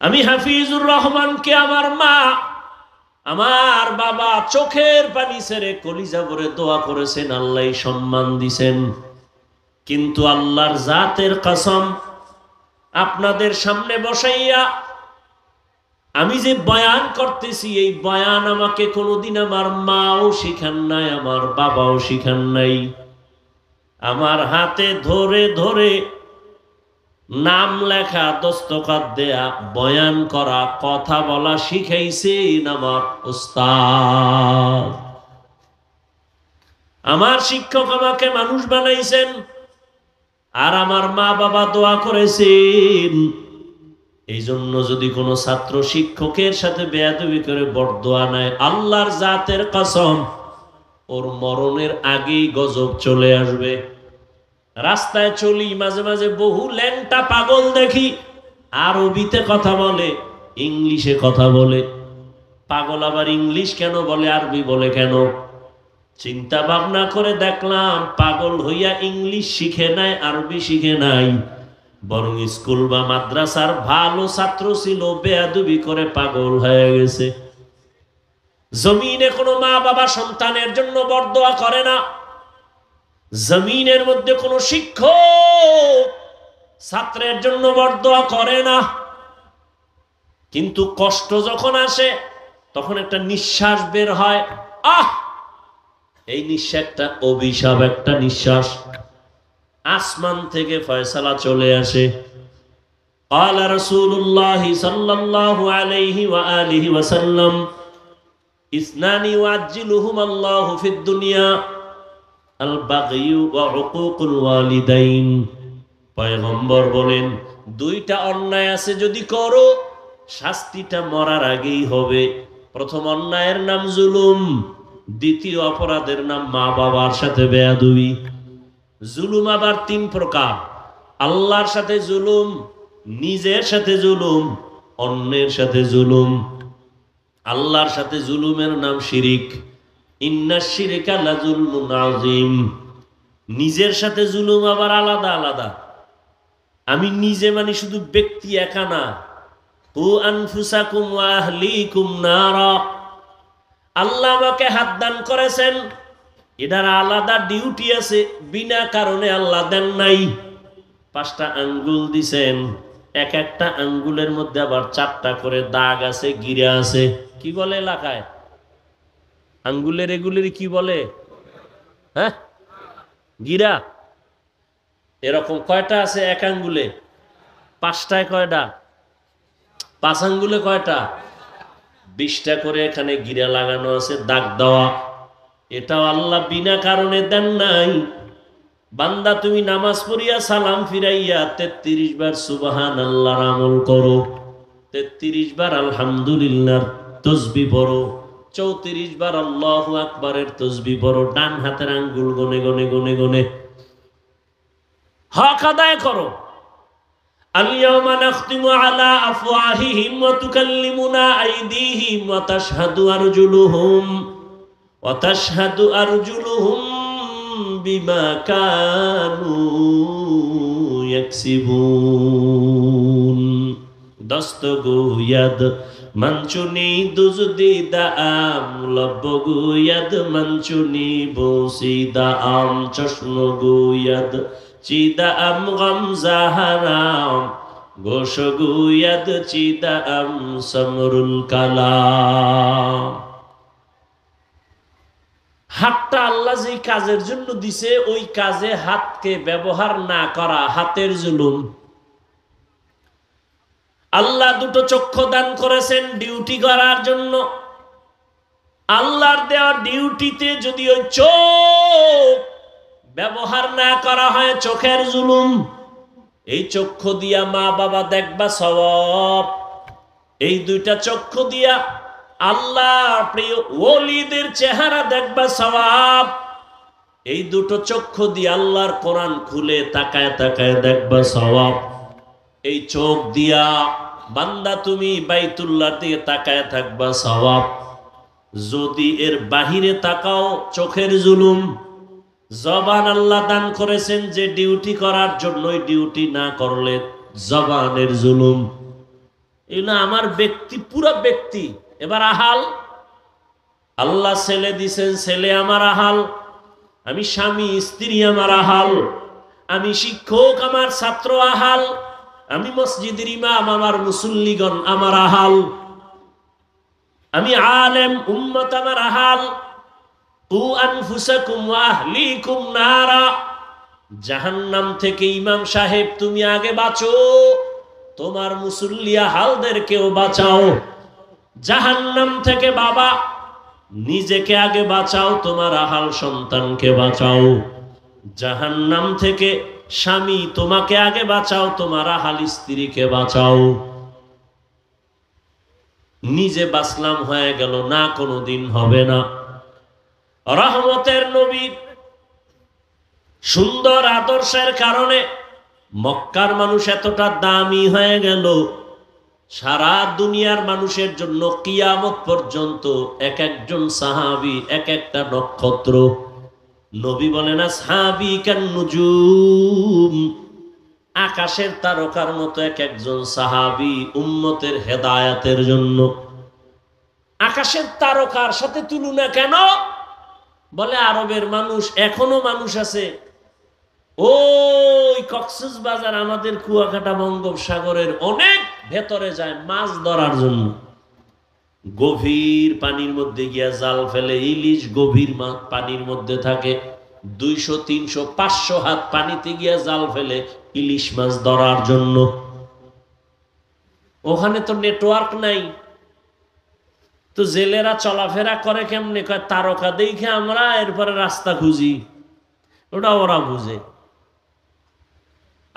[SPEAKER 1] আমি হাফিজুর রহমানকে আমার মা আমার বাবা চোখের পানি ছেড়ে কলিজা ভরে দোয়া করেছেন, আল্লাহ সম্মান দিছেন। কিন্তু আল্লাহর জাতের কসম, আপনাদের সামনে বসাইয়া আমি যে বয়ান করতেছি এই বয়ান আমাকে কোনোদিন আমার মাও শিখান নাই, আমার বাবাও শিখান নাই। আমার হাতে ধরে ধরে নাম লেখা, দস্তখত দেয়া, বয়ান করা, কথা বলা শিখাইছেন আমার উস্তাদ। আমার শিক্ষক আমাকে মানুষ বানাইছেন, আর আমার মা বাবা দোয়া করেছেন। এই জন্য যদি কোনো ছাত্র শিক্ষকের সাথে বেয়াদবি করে বরদোয়া নেয়, আল্লাহর জাতের কসম ওর মরণের আগেই গজব চলে আসবে। রাস্তায় চলি, মাঝে মাঝে বহু ল্যাংটা পাগল দেখি, আরবিতে কথা বলে, ইংলিশে কথা বলে। পাগল আবার ইংলিশ কেন বলে, আরবি বলে কেন? চিন্তা ভাবনা করে দেখলাম পাগল হইয়া ইংলিশ শিখে নাই, আরবি শিখে নাই, বরং স্কুল বা মাদ্রাসার ভালো ছাত্র ছিল, বেয়াদবি করে পাগল হয়ে গেছে। জমিনে কোনো মা বাবা সন্তানের জন্য বরদোয়া করে না, জমিনের মধ্যে কোনো শিক্ষক ছাত্রের জন্য বরদোয়া করে না। কিন্তু কষ্ট যখন আসে তখন একটা নিঃশ্বাস বের হয়, আহ, এই নিঃশ্বাসটা অভিশাপ, একটা নিঃশ্বাস। আসমান থেকে ফয়সালা চলে আসে। قال رسول الله صلى الله عليه وآله وسلم اثنان يعجلهما الله في الدنيا আল বাগয়ু ওয়া হুকুকুল ওয়ালিদাইন। পয়গম্বর বলেন দুইটা অন্যায় আছে, যদি করো শাস্তিটা মরার আগেই হবে। প্রথম অন্যায়ের নাম জুলুম, দ্বিতীয় অপরাধের নাম মা বাবার সাথে বেয়াদবি। জুলুম আবার তিন প্রকার: আল্লাহর সাথে জুলুম, নিজের সাথে জুলুম, অন্যের সাথে জুলুম। আল্লাহর সাথে জুলুমের নাম শিরিক, ইন্নাশ শিরকা লাযুলমুন আযীম। নিজের সাথে জুলুম আবার আলাদা আলাদা। আমি নিজে মানে শুধু ব্যক্তি একা না, কু আনফুসাকুম ওয়া আহলিকুম নারা। আল্লাহ আমাকে হাত দান করেছেন, এটার আলাদা ডিউটি আছে, বিনা কারণে আল্লাহ দেন নাই। 5টা আঙ্গুল দিছেন, এক একটা আঙ্গুলের মধ্যে আবার 4টা করে দাগ আছে, গিরা আছে। কি বলে এলাকায় আঙ্গুলের এগুলির কি বলে? হ্যাঁ, গিরা। এরকম কয়টা আছে এক আঙ্গুলে? 5টায় কয়টা? 5 আঙ্গুলে কয়টা? 20টা করে এখানে গিরা লাগানো আছে, দাগ দেওয়া। এটাও আল্লাহ বিনা কারণে দেন নাই। বান্দা তুমি নামাজ পড়িয়া সালাম ফিরাইয়া 33 বার সুবহানাল্লাহর আমল করো, 33 বার আলহামদুলিল্লাহর তাসবিহ পড়ো, 34 বার আল্লাহু আকবারের তাসবিহ পড়ো, ডান হাতের আঙ্গুল গনে গনে গনে গনে হক আদায় করো। আল-ইয়াওমা নাখতিমু আলা আফওয়াহিহিম ওয়া তুকাল্লিমুনা আইদিহিম ওয়া তাশহাদু আরজুলুহুম বিমা কানু ইয়াকসিবুন। দস্তগোয়াদ মঞ্চুনি দুজদিদা আম, লব্বগোয়াদ মঞ্চুনি বসিদা আম, চশমগোয়াদ চিদা আম গম জাহারাম, গোশগোয়াদ চিদা আম সমরুল কালাম। হাতটা আল্লাহ যে কাজের জন্য দিছে, ওই কাজে হাতকে ব্যবহার না করা হাতের জুলুম। আল্লাহ দুটো চক্ষু দান করেছেন ডিউটি করার জন্য। আল্লাহর দেওয়া ডিউটিতে যদি ওই চোখ ব্যবহার না করা হয়, চোখের জুলুম। এই চক্ষু দিয়া মা বাবা দেখবা সওয়াব, এই দুইটা চক্ষু দিয়া আল্লাহর প্রিয় ওলিদের চেহারা দেখবা সওয়াব, এই দুটো চক্ষু দিয়ে আল্লাহর কোরআন খুলে তাকায় তাকায় দেখবা সওয়াব। এই চোখ দিয়া বান্দা তুমি বাইতুল্লাহ দিয়ে তাকায় থাকবা সওয়াব। যদি এর বাহিরে তাকাও চোখের জুলুম। জবান আল্লাহ দান করেছেন যে ডিউটি করার জন্য, ওই ডিউটি না করলে জবানের জুলুম। এগুলো আমার ব্যক্তি, পুরো ব্যক্তি। এবার আহাল, আল্লাহ ছেলে দিছেন, ছেলে আমার আহাল। আমি স্বামী, স্ত্রী আমার আহাল। আমি শিক্ষক, আমার ছাত্র আহাল। আমি মসজিদের ইমাম, আমার মুসল্লিগণ আমার আহাল। আমি আলেম, উম্মত আমার আহাল। কু আনফুসাকুম ওয়া আহলিকুম নারা। জাহান্নাম থেকে ইমাম সাহেব তুমি আগে বাঁচো, তোমার মুসল্লি আহালদেরকেও বাঁচাও। জাহান্নাম থেকে বাবা নিজেকে আগে বাঁচাও, তোমার আহাল সন্তানকে বাঁচাও। জাহান্নাম থেকে স্বামী তোমাকে আগে বাঁচাও, তোমার আহাল স্ত্রীকে বাঁচাও। নিজে বাঁচলাম হয়ে গেল না, কোনোদিন হবে না। রহমতের নবী সুন্দর আদর্শের কারণে মক্কার মানুষ এতটা দামি হয়ে গেল, সারা দুনিয়ার মানুষের জন্য কিয়ামত পর্যন্ত এক একজন সাহাবী এক একটা নক্ষত্র। নবী বলেন আসহাবী কান নুজুম, আকাশের তারকার মতো এক একজন সাহাবী উম্মতের হেদায়েতের জন্য। আকাশের তারকার সাথে তুলনা কেন? বলে আরবের মানুষ, এখনো মানুষ আছে ওই কক্সবাজার, আমাদের কুয়াকাটা বঙ্গোপসাগরের অনেক ভেতরে যায় মাছ ধরার জন্য। গভীর পানির মধ্যে গিয়া জাল ফেলে। ইলিশ গভীর পানির মধ্যে থাকে, 200, 300, 500 হাত পানিতে গিয়া জাল ফেলে ইলিশ মাছ ধরার জন্য। ওখানে তো নেটওয়ার্ক নাই, তো জেলেরা চলাফেরা করে কেমনে? কয় তারকা দেখে আমরা এরপরে রাস্তা খুঁজি। ওটা ওরা বুঝে।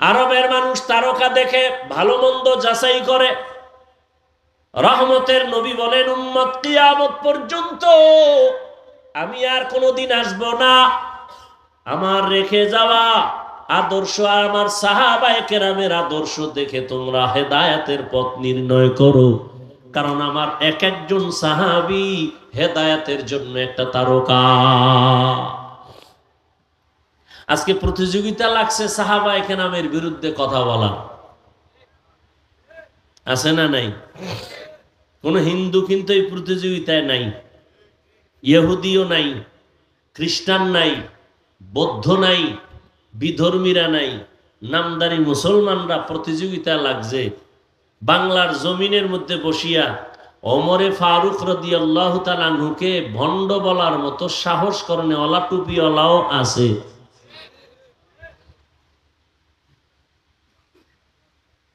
[SPEAKER 1] আরবের মানুষ তারকা দেখে ভালো মন্দ যাচাই করে। রহমতের নবী বলেন, উম্মত কিয়ামত পর্যন্ত আমি আর কোনোদিন আসব না, আমার রেখে যাওয়া আদর্শ আর আমার সাহাবায়ে কেরামের আদর্শ দেখে তোমরা হেদায়েতের পথ নির্ণয় করো। কারণ আমার এক একজন সাহাবী হেদায়েতের জন্য একটা তারকা। আজকে প্রতিযোগিতা লাগছে সাহাবায়ে কেরামের বিরুদ্ধে কথা বলা, আছে না নাই? কোন হিন্দু কিন্তু এই প্রতিযোগিতায় নাই, ইহুদিও নাই, খ্রিস্টান নাই, বৌদ্ধ নাই, বিধর্মীরা নাই, নামদারি মুসলমানরা প্রতিযোগিতা লাগছে বাংলার জমিনের মধ্যে বসিয়া ওমরে ফারুক রাদিয়াল্লাহু তাআলা আনহুকে ভণ্ড বলার মতো সাহস করনে ওলা টুপিওয়ালাও আছে।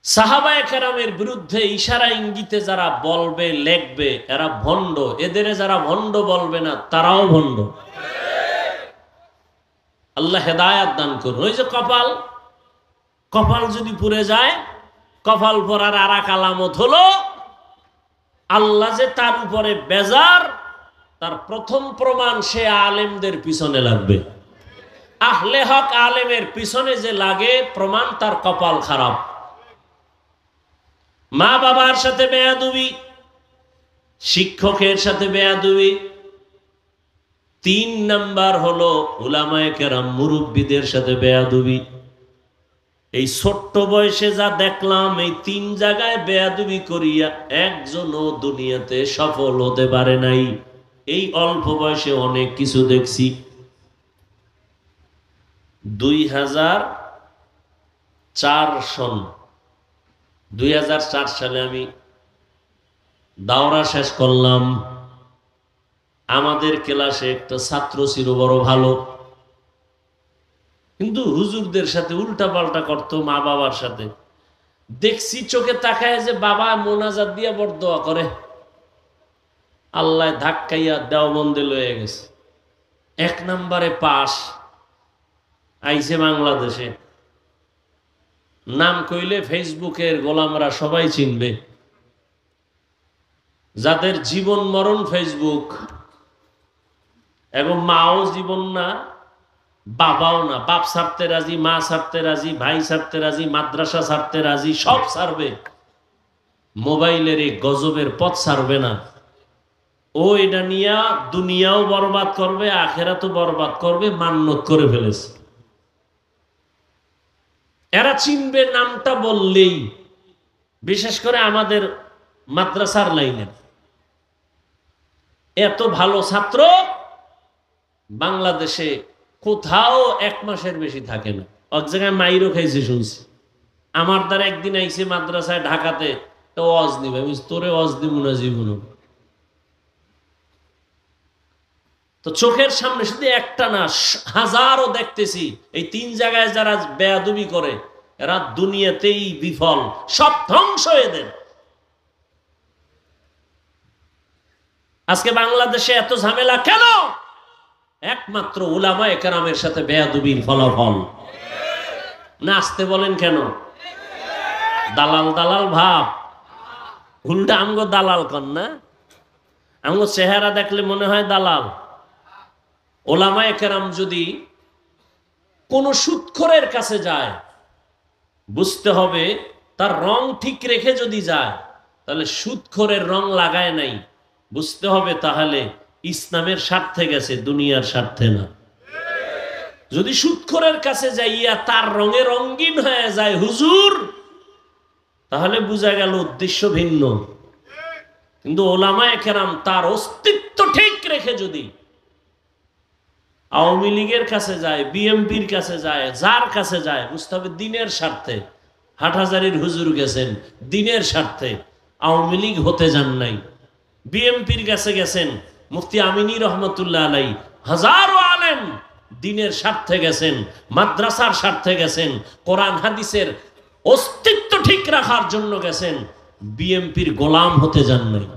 [SPEAKER 1] সাহাবায়ে কেরামের বিরুদ্ধে ইশারা ইঙ্গিতে যারা বলবে লেখবে এরা ভণ্ড, এদের যারা ভণ্ড বলবে না তারাও ভণ্ড। আল্লাহ হেদায়াত দান করুন। ওই যে কপাল, কপাল যদি পুড়ে যায়, কপাল পরার আর এক আলামত হলো আল্লাহ যে তার উপরে বেজার, তার প্রথম প্রমাণ সে আলেমদের পিছনে লাগবে। আহলে হক আলেমের পিছনে যে লাগে প্রমাণ তার কপাল খারাপ। মা বাবার সাথে বেয়াদবি, শিক্ষকের সাথে বেয়াদবি। 3 নাম্বার হলো উলামায়ে কেরাম মুরব্বীদের সাথে বেয়াদবি। এই ছোট্ট বয়সে যা দেখলাম এই 3 জায়গায় বেয়াদবি করিয়া একজনও দুনিয়াতে সফল হতে পারে নাই। এই অল্প বয়সে অনেক কিছু দেখছি। 2004 সালে আমি দাওরা শেষ করলাম। আমাদের ক্লাসে একটা ছাত্র ছিল বড় ভালো, কিন্তু হুজুরদের সাথে উল্টা পাল্টা করতো, মা বাবার সাথে। দেখছি চোখে তাকায় যে বাবা মোনাজাত দিয়া বড় দোয়া করে, আল্লাহ ধাক্কাইয়া দেওবন্দে লয়ে গেছে। 1 নম্বরে পাস, আইছে বাংলাদেশে। নাম কইলে ফেসবুকের গোলামরা সবাই চিনবে, যাদের জীবন মরণ ফেসবুক, এবং মাও জীবন না, বাবাও না। বাপ ছাড়তে রাজি, মা ছাড়তে রাজি, ভাই ছাড়তে রাজি, মাদ্রাসা ছাড়তে রাজি, সব ছাড়বে, মোবাইলের এই গজবের পথ ছাড়বে না। ও এটা নিয়া দুনিয়াও বরবাদ করবে, আখেরাতও বরবাদ করবে, মান্যত করে ফেলেছে। এরা চিনবে নামটা বললেই, বিশেষ করে আমাদের মাদ্রাসার লাইনের। এত ভালো ছাত্র বাংলাদেশে কোথাও 1 মাসের বেশি থাকে না। এক জায়গায় মাইরও খাইছে শুনছি। আমার দ্বারা একদিন আইছে মাদ্রাসায় ঢাকাতে, তো ওয়াজ নিবে। আমি তোরে ওয়াজ দিব না জীবন। তো চোখের সামনে শুধু একটা না, হাজারও দেখতেছি। এই 3 জায়গায় যারা বেয়াদবি করে এরা দুনিয়াতেই বিফল, সব ধ্বংস এদের। আজকে বাংলাদেশে এত ঝামেলা কেন? একমাত্র উলামায়ে কেরামের সাথে বেয়াদবির ফলাফল। না আসতে বলেন কেন? দালাল দালাল ভাব। উল্টা আমগো দালাল কন না, আমগো চেহারা দেখলে মনে হয় দালাল। উলামায়ে কেরাম যদি কোন সুদখোরের কাছে যায়, বুঝতে হবে তার রং ঠিক রেখে যদি যায় তাহলে সুদখোরের রং লাগায় নাই, বুঝতে হবে তাহলে ইসলামের স্বার্থে গেছে, দুনিয়ার স্বার্থে না। যদি সুদখোরের কাছে যাইয়া তার রঙে রঙিন হয়ে যায় হুজুর, তাহলে বোঝা গেল উদ্দেশ্য ভিন্ন। কিন্তু উলামায়ে কেরাম তার অস্তিত্ব ঠিক রেখে যদি আওয়ামী লীগের কাছে যায়, বিএমপির কাছে যায়, যার কাছে যায়, বুঝতে হবে দিনের স্বার্থে। হাটহাজারীর হুজুর গেছেন দিনের স্বার্থে, আওয়ামী লীগ হতে যান নাই। বিএমপির কাছে গেছেন মুফতি আমিনী রহমতুল্লাহ আলাই, হাজারো আলেম দিনের স্বার্থে গেছেন, মাদ্রাসার স্বার্থে গেছেন, কোরআন হাদিসের অস্তিত্ব ঠিক রাখার জন্য গেছেন, বিএমপির গোলাম হতে যান নাই।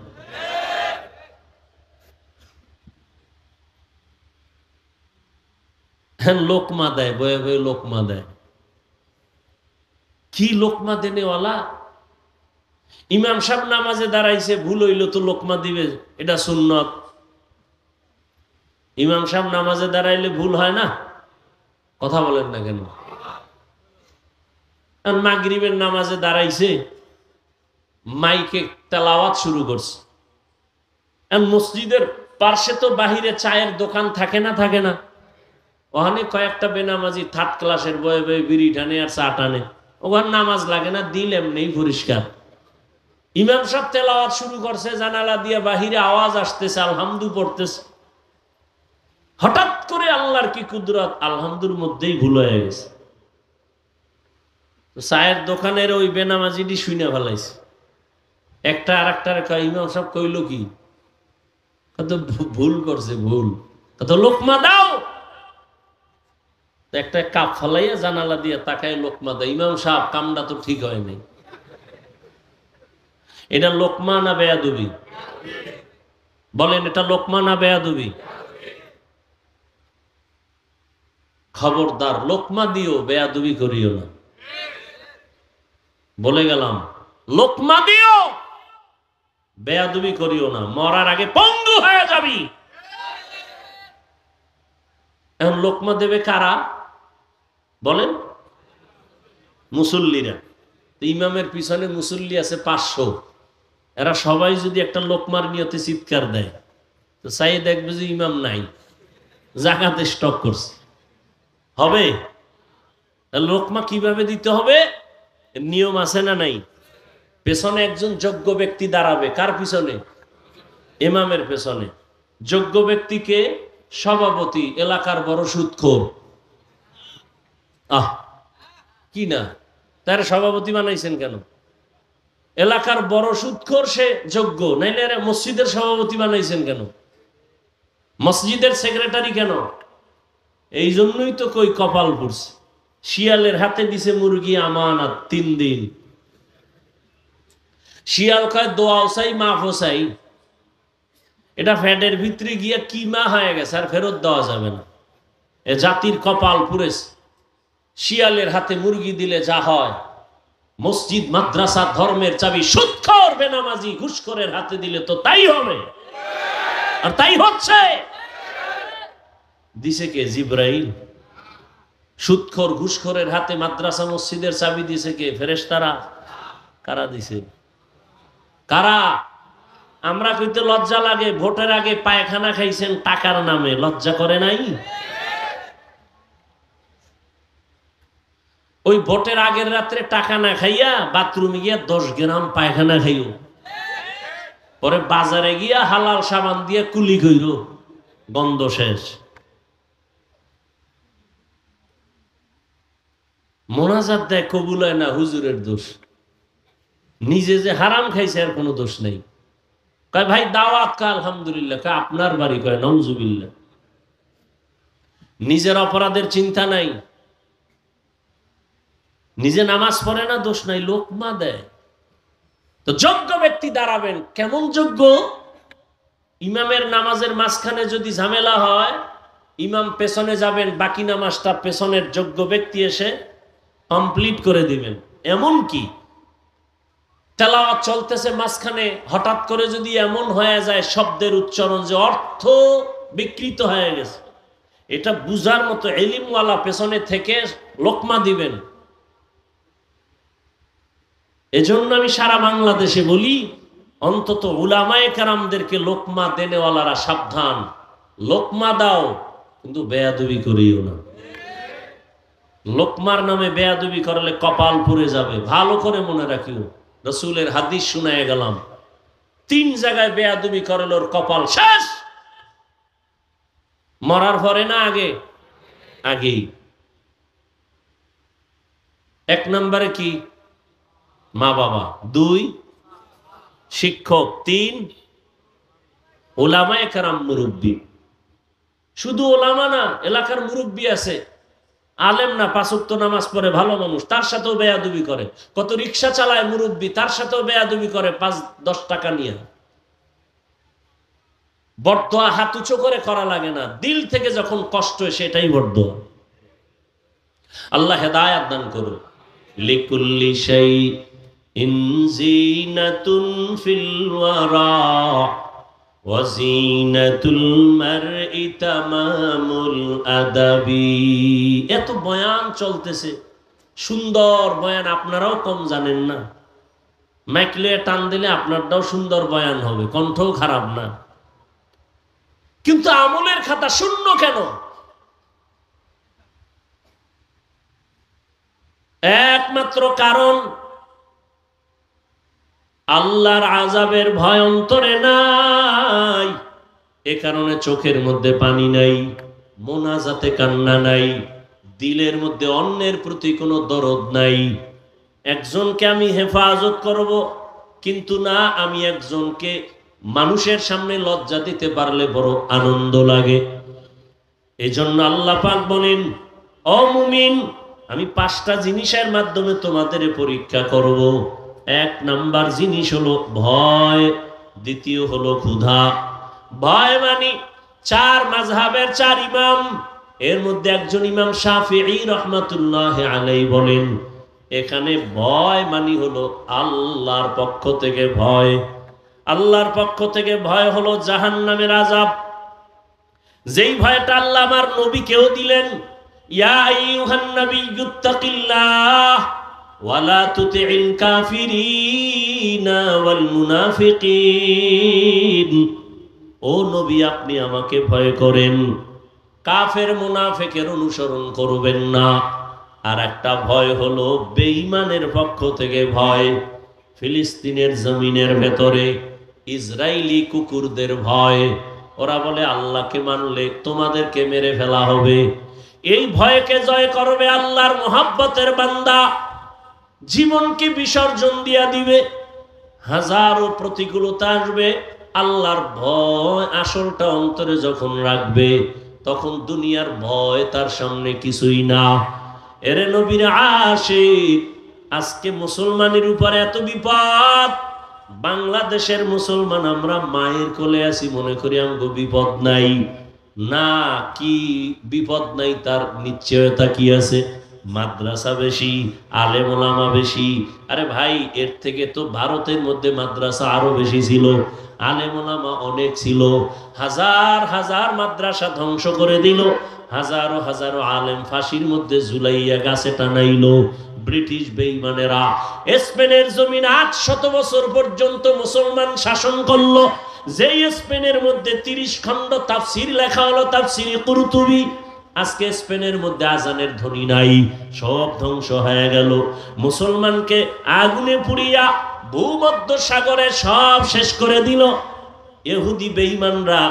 [SPEAKER 1] হ্যাঁ, লোকমা দেয়, বয়ে বয়ে লোকমা দেয়। কি লোকমা দেনেওয়ালা! ইমাম সাহেব নামাজে দাঁড়াইছে, ভুল হইল তো লোকমা দিবে, এটা সুন্নত। ইমাম সাহেব নামাজে দাঁড়াইলে ভুল হয় না? কথা বলেন না কেন? আর মাগরিবের নামাজে দাঁড়াইছে, মাইকে তেলাওয়াত শুরু করছে। আর মসজিদের পার্শ্বে তো বাহিরে চায়ের দোকান থাকে না, থাকে না? ওখানে কয়েকটা বেনামাজি থার্ড ক্লাসের বয়ে বয়ে বিড়ি টানে আর চা টানে। ওখানে নামাজ লাগে না, দিল এমনি পরিষ্কার। ইমাম সাহেব তেলাওয়াত শুরু করছে, জানালা দিয়ে বাহিরে আওয়াজ আসতেছে, আলহামদু পড়তেছে। হঠাৎ করে আল্লাহর কি কুদরত, আলহামদুর মধ্যেই ভুল হয়ে গেছে। চায়ের দোকানের ওই বেনামাজিটি শুনে ফেলাইছে। একটা আর একটার কয়, ইমাম সাহেব কইল কি? কত ভুল করছে, ভুল। কত লোকমা দাও। একটা কাপ ফালাইয়া জানালা দিয়ে তাকায় লোকমা দেয়। ইমাম সাহেব, কামটা তো ঠিক হয় নাই। এটা লোকমা না বেয়াদবি? বলেন, এটা লোকমা না বেয়াদবি? খবরদার, লোকমা দিও, বেয়াদবি করিও না। বলে গেলাম, লোকমা দিও, বেয়াদবি করিও না, মরার আগে পঙ্গু হয়ে যাবি। এখন লোকমা দেবে কারা? বলেন, মুসল্লিরা। ইমামের পিছনে মুসল্লি আছে 500। এরা সবাই যদি একটা লোকমার নিয়তে চিৎকার দেয়, তো চাই দেখবে যে ইমাম নাই, জাকাতে স্টক করছে। হবে? লোকমা কিভাবে দিতে হবে? নিয়ম আছে না নাই? পেছনে একজন যোগ্য ব্যক্তি দাঁড়াবে। কার পিছনে? ইমামের পেছনে। যোগ্য ব্যক্তিকে সভাপতি, এলাকার বড় সুদখোর। কি না, তার সভাপতি বানাইছেন কেন? এলাকার বড় সুদখোর, সে যোগ্য, নাইলে মসজিদের সভাপতি বানাইছেন কেন? মসজিদের সেক্রেটারি কেন? এই জন্যই তো কই কপাল পড়ছে। শিয়ালের হাতে দিছে মুরগি আমানত 3 দিন। শিয়াল কয় দোয়াও চাই, মাফও চাই। এটা ফ্যাটের ভিতরে গিয়া কি মা হয়ে গেছে, আর ফেরত দেওয়া যাবে না। এ জাতির কপাল পুড়েছে। শিয়ালের হাতে মুরগি দিলে যা হয়, মসজিদ মাদ্রাসা ধর্মের চাবি সুদখোর বেনামাজি ঘুষখোরের হাতে দিলে তো তাই হবে, আর তাই হচ্ছে। দিছে কে? জিব্রাইল। সুদখোর ঘুষখোরের হাতে মাদ্রাসা মসজিদের চাবি দিছে কে? ফেরেশতারা। কারা দিছে? কারা? আমরা কইতে লজ্জা লাগে, ভোটের আগে পায়খানা খাইছেন টাকার নামে, লজ্জা করে নাই? ওই ভোটের আগের রাত্রে টাকা না খাইয়া বাথরুমে গিয়া 10 গ্রাম পায়খানা খাইও, পরে বাজারে গিয়া হালাল সাবান দিয়ে কুলি কইর, গন্ধ শেষ। মোনাজাত দেয়, কবুল হয় না, হুজুরের দোষ। নিজে যে হারাম খাইছে আর কোনো দোষ নেই। কয় ভাই দাওয়াত, কা আলহামদুলিল্লাহ। কয় আপনার বাড়ি? কয় নাউজুবিল্লাহ। নিজের অপরাধের চিন্তা নাই, নিজে নামাজ পড়ে না, দোষ নাই, লোকমা দেয়। তো যোগ্য ব্যক্তি দাঁড়াবেন। কেমন যোগ্য? ইমামের নামাজের মাঝখানে যদি ঝামেলা হয়, ইমাম পেছনে যাবেন, বাকি নামাজটা পেছনের যোগ্য ব্যক্তি এসে কমপ্লিট করে দিবেন। এমন কি তেলাওয়াত চলতেছে, মাঝখানে হঠাৎ করে যদি এমন হয়ে যায় শব্দের উচ্চারণ যে অর্থ বিকৃত হয়ে গেছে, এটা বুঝার মতো ইলমওয়ালা পেছনে থেকে লোকমা দিবেন। এজন্য আমি সারা বাংলাদেশে বলি, অন্তত উলামায়ে কেরামদেরকে লোকমা দেনেওয়ালারা সাবধান। লোকমা দাও, কিন্তু বেয়াদবি করিও না। লোকমার নামে বেয়াদবি করলে কপাল পুড়ে যাবে। ভালো করে মনে রাখিও, রাসূলের হাদিস শুনায় গেলাম, 3 জায়গায় বেয়াদবি করলে ওর কপাল শেষ। মরার পরে না আগে? আগেই। 1 নম্বরে কি? মা বাবা। 2 শিক্ষক। 3 উলামায়ে কেরাম, মুরব্বী। শুধু ওলামা না, এলাকার মুরব্বী আছে, আলেম না, 5 ওয়াক্ত নামাজ পড়ে, ভালো মানুষ, তার সাথেও বেয়াদবি করে। কত রিক্সা চালায় মুরব্বী, তার সাথেও বেয়াদবি করে 5-10 টাকা নিয়ে। বরদোয়া হাত উঁচু করে করা লাগে না, দিল থেকে যখন কষ্ট হয় সেটাই বরদোয়া। আল্লাহ হেদায়াত দান করুন। লিকুল্লি শাইইন যিনাতুন ফিল ওয়ারা ওয়া যিনাতুল মারই তামামুল আদাবি। এত বয়ান চলতেছে, সুন্দর বয়ান, আপনারাও কম জানেন না। মাইকলে টান দিলে আপনারটাও সুন্দর বয়ান হবে, কণ্ঠও খারাপ না, কিন্তু আমলের খাতা শূন্য কেন? একমাত্র কারণ আল্লাহর আযাবের ভয় অন্তরে নাই। এ কারণে চোখের মধ্যে পানি নাই, মোনাজাতে কান্না নাই, দিলের মধ্যে অন্যের প্রতি কোনো দরদ নাই। একজনকে আমি হেফাজত করব, কিন্তু না, আমি একজনকে মানুষের সামনে লজ্জা দিতে পারলে বড় আনন্দ লাগে। এজন্য আল্লাহ পাক বলেন, ও মুমিন, আমি 5টা জিনিসের মাধ্যমে তোমাদের পরীক্ষা করব। 1 নাম্বার জিনিস হলো ভয়, দ্বিতীয় হলো ক্ষুধা। ভয় মানে 4 মাযহাবের 4 ইমাম, এর মধ্যে একজন ইমাম শাফিঈ রাহমাতুল্লাহ আলাইহি বলেন, এখানে ভয় মানে হলো আল্লাহর পক্ষ থেকে ভয়। আল্লাহর পক্ষ থেকে ভয় হলো জাহান্নামের আযাব। যেই ভয়টা আল্লাহ আমার নবীকেও দিলেন, ইয়া আইয়ুহান নাবিয়্যুত্তাকিল্লাহ ওয়া লা তুতি'ল কাফিরিনা ওয়াল মুনাফিকিন। ও নবী, আপনি আমাকে ভয় করেন, কাফের মুনাফিকের অনুসরণ করবেন না। আর একটা ভয় হলো বেঈমানের পক্ষ থেকে ভয়। ফিলিস্তিনের জমিনের ভেতরে ইসরায়েলি কুকুরদের ভয়, ওরা বলে আল্লাহকে মানলে তোমাদেরকে মেরে ফেলা হবে। এই ভয়কে জয় করবে আল্লাহর মোহাব্বতের বান্দা, জীবনকে বিসর্জন দিয়া দিবে। হাজারো প্রতিকূলতা আসবে, আল্লাহর ভয় আসলটা অন্তরে যখন রাখবে, তখন দুনিয়ার ভয় তার সামনে কিছুই না। এরে নবীর আশিক, আজকে মুসলমানের উপরে এত বিপদ। বাংলাদেশের মুসলমান আমরা মায়ের কোলে আছি, মনে করি আমগো বিপদ নাই। না, কি বিপদ নাই তার নিশ্চয়তা কি আছে? মাদ্রাসা বেশি, আলেম ওলামা বেশি। আরে ভাই, এর থেকে তো ভারতের মধ্যে মাদ্রাসা আরো বেশি ছিল, আলেম ওলামা অনেক ছিল। হাজার হাজার মাদ্রাসা ধ্বংস করে দিল, হাজারো হাজারো আলেম ফাঁসির মধ্যে ঝুলাইয়া গাছে টানাইলো ব্রিটিশ বেঈমানেরা। স্পেনের জমিন 800 বছর পর্যন্ত মুসলমান শাসন করলো। যেই স্পেনের মধ্যে 30 খণ্ড তাফসির লেখা হলো, তাফসিরে কুরতুবী। আজকে স্পেনের মধ্যে আজানের ধ্বনি নাই, সব ধ্বংস হয়ে গেল। মুসলমানকে আগুনে পুড়িয়া ভূমধ্য সাগরে সব শেষ করে দিল। ইহুদি বেঈমানরা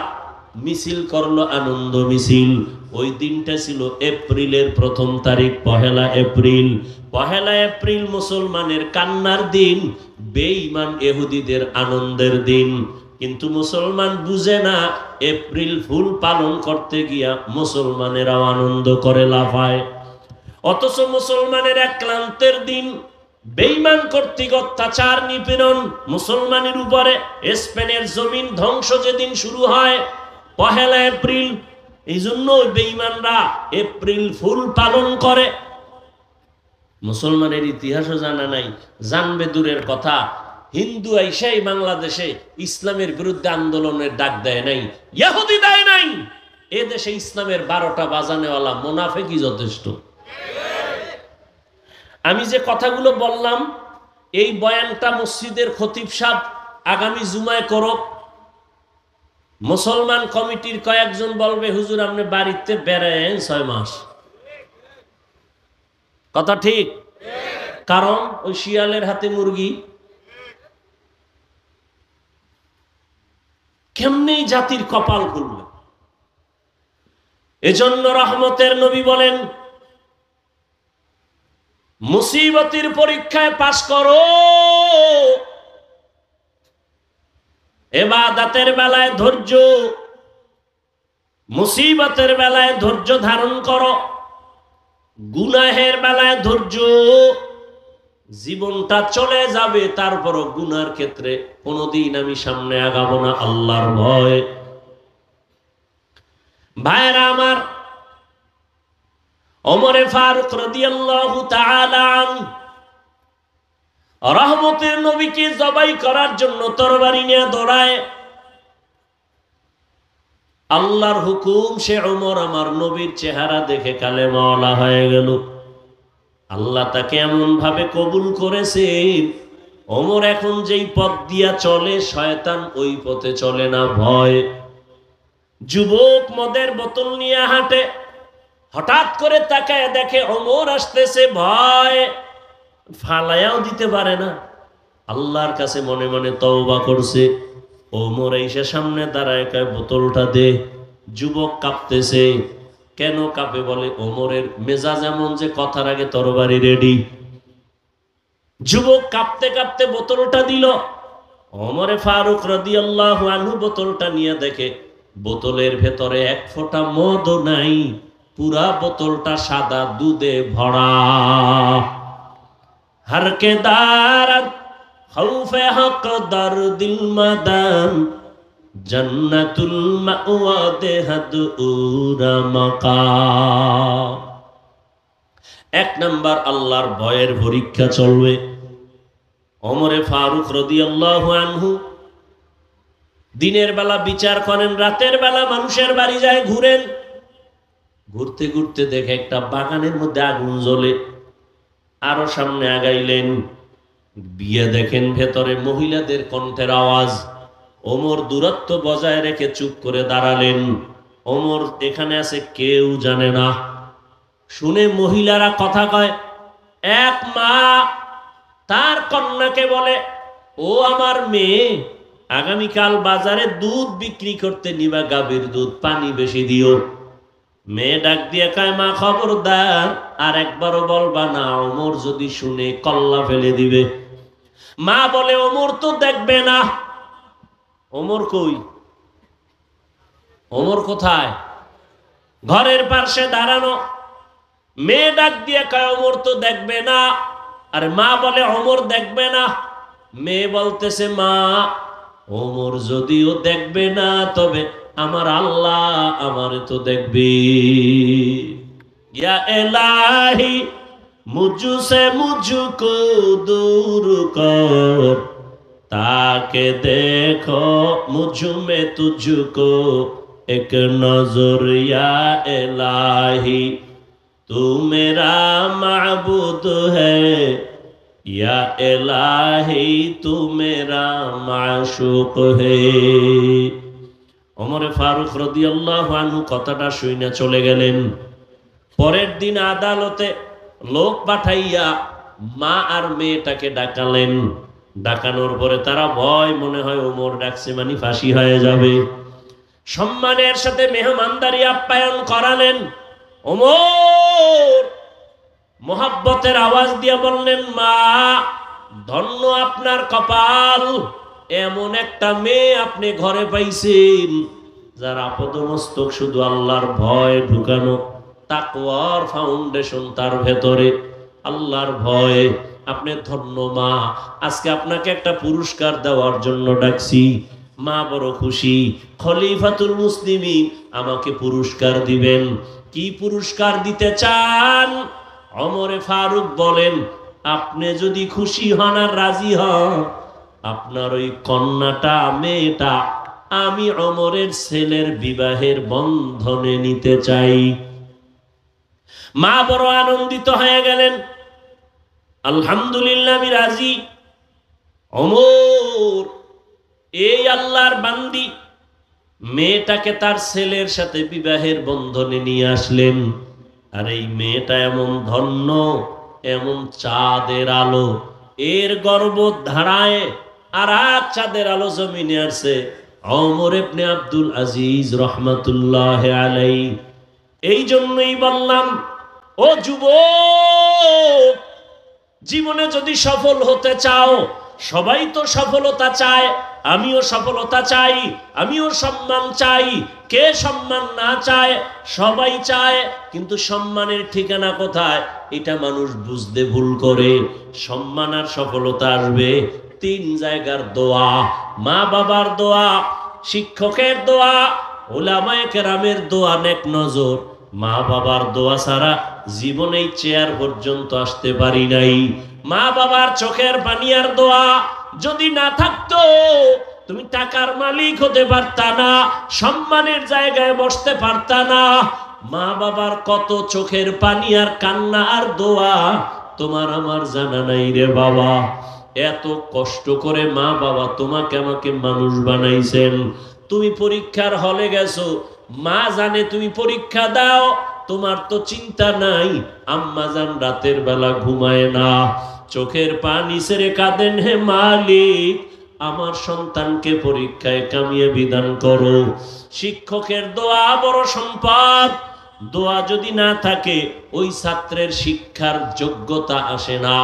[SPEAKER 1] মিছিল করলো, আনন্দ মিছিল। ওই দিনটা ছিল এপ্রিলের 1ম তারিখ, 1 এপ্রিল। 1 এপ্রিল মুসলমানের কান্নার দিন, বেঈমান ইহুদিদের আনন্দের দিন। কিন্তু মুসলমান বুঝে না, এপ্রিল ফুল পালন করতে গিয়া মুসলমানেরাও আনন্দ করে লাফায়। অথচ মুসলমানের এক ক্লান্তের দিন, বেঈমান কর্তৃক অত্যাচার নিপীড়ন মুসলমানের উপরে, স্পেনের জমিন ধ্বংস যেদিন শুরু হয় 1 এপ্রিল। এই জন্য বেঈমানরা এপ্রিল ফুল পালন করে। মুসলমানের ইতিহাসও জানা নাই, জানবে দূরের কথা। হিন্দু আইসাই বাংলাদেশে ইসলামের বিরুদ্ধে আন্দোলনের ডাক দেয় নাই, ইহুদি দেয় নাই। এ দেশে ইসলামের 12টা বাজানেওয়ালা মুনাফিকই যথেষ্ট। আমি যে কথাগুলো বললাম, এই বয়ানটা মসজিদের খতিব সাহেব আগামী জুমায় করুক। মুসলমান কমিটির কয়েকজন বলবে, হুজুর আপনি বাড়িতে বেড়ায়েন 6 মাস। কথা ঠিক? কারণ ওই শিয়ালের হাতে মুরগি। কেমনে জাতির কপাল খুলবে? এজন্য রহমতের নবী বলেন, মুসিবতের পরীক্ষায় পাস করো, ইবাদতের বেলায় ধৈর্য, মুসিবতের বেলায় ধৈর্য ধারণ করো, গুনাহের বেলায় ধৈর্য। জীবনটা চলে যাবে, তারপরও গুনার ক্ষেত্রে কোনোদিন আমি সামনে আগাবো না, আল্লাহর ভয়। ভাইরা আমার, ওমরে ফারুক রাদিয়াল্লাহু তাআলা আনহু রহমতের নবীকে জবাই করার জন্য তরবারি নিয়ে দৌড়ায়। আল্লাহর হুকুম, সে ওমর আমার নবীর চেহারা দেখে কালেমাওয়ালা হয়ে গেল। আল্লাহ তাকে এমন ভাবে কবুল করেছেন, ওমর এখন যেই পথ দিয়া চলে শয়তান ওই পথে চলে না, ভয়। যুবক মদের বোতল নিয়ে হাঁটে, হঠাৎ করে তাকায় দেখে ওমর আসতেছে, ভয়, ফালায়াও দিতে পারে না। আল্লাহর কাছে মনে মনে তওবা করছে। ওমর এসে সামনে দাঁড়ায়, কয় বোতলটা দে। যুবক কাঁপতেছে। কেন কাঁপে? বলে ওমরের মেজাজ এমন যে কথার আগে তরবারি রেডি। যুবক কাঁপতে কাঁপতে বোতলটা দিল। ওমরে ফারুক রাদিয়াল্লাহু আনহু বোতলটা নিয়ে দেখে বোতলের ভেতরে এক ফোঁটা মদও নাই, পুরা বোতলটা সাদা দুধে ভরা। হরকে দারাত খৌফে হক দরদিল মাদান জান্নাতুল মাওয়া দেহাদ উরা মাকাম। এক নাম্বার আল্লাহর ভয়ের পরীক্ষা চলবে। ওমরে ফারুক রাদিয়াল্লাহু আনহু দিনের বেলা বিচার করেন, রাতের বেলা মানুষের বাড়ি যায় ঘুরেন। ঘুরতে ঘুরতে দেখে একটা বাগানের মধ্যে আগুন জ্বলে। আরো সামনে আগাইলেন, বিয়ে দেখেন ভেতরে মহিলাদের কণ্ঠের আওয়াজ। ওমর দূরত্ব বজায় রেখে চুপ করে দাঁড়ালেন। ওমর এখানে আছে কেউ জানে না। শুনে মহিলারা কথা কয়। এক মা তার কন্যাকে বলে, ও আমার মেয়ে, আগামীকাল বাজারে দুধ বিক্রি করতে নিবা, গাভীর দুধ, পানি বেশি দিও। মেয়ে ডাক দিয়ে কয়, মা খবরদার, আর একবারও বলবা না, ওমর যদি শুনে কল্লা ফেলে দিবে। মা বলে, ওমর তো দেখবে না। ওমর কই? ওমর কোথায়? ঘরের পাশে দাঁড়ানো। মেয়ে ডাক দিয়ে কয়, ওমর তো দেখবে না। আর মা বলে, ওমর দেখবে না। মেয়ে বলতেছে, মা ওমর যদিও দেখবে না, তবে আমার আল্লাহ আমারে তো দেখবে। ইয়া ইলাহি মুঝসে মুঝকো দূর কর, তাকে দেখো মুঝ মে তুঝকো এক নজর। ইয়া ইলাহি তু মেরা মাবুদ হ্যায়, या इलाही तू मेरा माशूक है। ওমরে ফারুক রাদিয়াল্লাহু আনহু কথাটা শুনে চলে গেলেন। পরের দিন আদালতে লোক পাঠাইয়া মা আর মেয়েটাকে ডাকালেন। ডাকানোর পরে তারা ভয়, মনে হয় ওমর ডাকছে মানে ফাঁসি হয়ে যাবে। সম্মানের সাথে মেহমানদারি আপ্যায়ন করালেন। ওমর মোহাব্বতের আওয়াজ দিয়ে বললেন, মা ধন্য আপনার কপাল, এমন একটা মেয়ে আপনি ঘরে পাইছেন যার আপদমস্তক শুধু আল্লাহর ভয় ঢুকানো, তাকওয়ার ফাউন্ডেশন তার ভেতরে, আল্লাহর ভয়। আপনি ধন্য মা, আজকে আপনাকে একটা পুরস্কার দেওয়ার জন্য ডাকছি। মা বড় খুশি। খলিফাতুল মুসলিমিন আমাকে পুরস্কার দিবেন। কি পুরস্কার দিতে চান? ওমরে ফারুক বলেন, আপনি যদি খুশি হন আর রাজি হন, আপনার ওই কন্যাটা, মেয়েটা আমি ওমরের ছেলের বিবাহের বন্ধনে নিতে চাই। মা বড় আনন্দিত হয়ে গেলেন। আলহামদুলিল্লাহ, আমি রাজি। ওমর এই আল্লাহর বান্দি মেয়েটাকে তার ছেলের সাথে বিবাহের বন্ধনে নিয়ে আসলেন। আর এই মেয়েটা এমন ধন্য, এমন চাঁদের আলো, এর গর্ব ধারায় আর এক চাঁদের আলো জমিনে আসছে। ওমর ইবনে আব্দুল আজিজ রহমাতুল্লাহ আলাইহি। এই জন্যই বললাম, ও যুবক, জীবনে যদি সফল হতে চাও, সবাই তো সফলতা চায়, আমিও সফলতা চাই, আমিও সম্মান চাই। কে সম্মান না চায়? সবাই চায়, কিন্তু সম্মানের ঠিকানা কোথায় এটা মানুষ বুঝতে ভুল করে। সম্মান আর সফলতা আসবে তিন জায়গার দোয়া: মা বাবার দোয়া, শিক্ষকের দোয়া, উলামায়ে কেরামের দোয়া, নেক নজর, মা বাবার দোয়া ছাড়া জীবনে চেয়ার পর্যন্ত আসতে পারি নাই। মা বাবার চোখের পানি আর দোয়া যদি না থাকতো তুমি টাকার মালিক হতে পারতা না, সম্মানের জায়গায় বসতে পারতা না। মা বাবার কত চোখের পানি আর কান্না আর দোয়া তোমার আমার জানা নাই রে বাবা। এত কষ্ট করে মা বাবা তোমাকে আমাকে মানুষ বানাইছেন। তুমি পরীক্ষার হলে গেছো, মা জানে তুমি পরীক্ষা দাও, তোমার তো চিন্তা নাই। আম্মা জান রাতের বেলা ঘুমায় না, চোখের পানি ছেড়ে কাঁদেন, হে মালিক আমার সন্তানকে পরীক্ষায় কামিয়ে বিধান করো। শিক্ষকের দোয়া বড় সম্পদ। দোয়া যদি না থাকে ওই ছাত্রের শিক্ষার যোগ্যতা আসে না,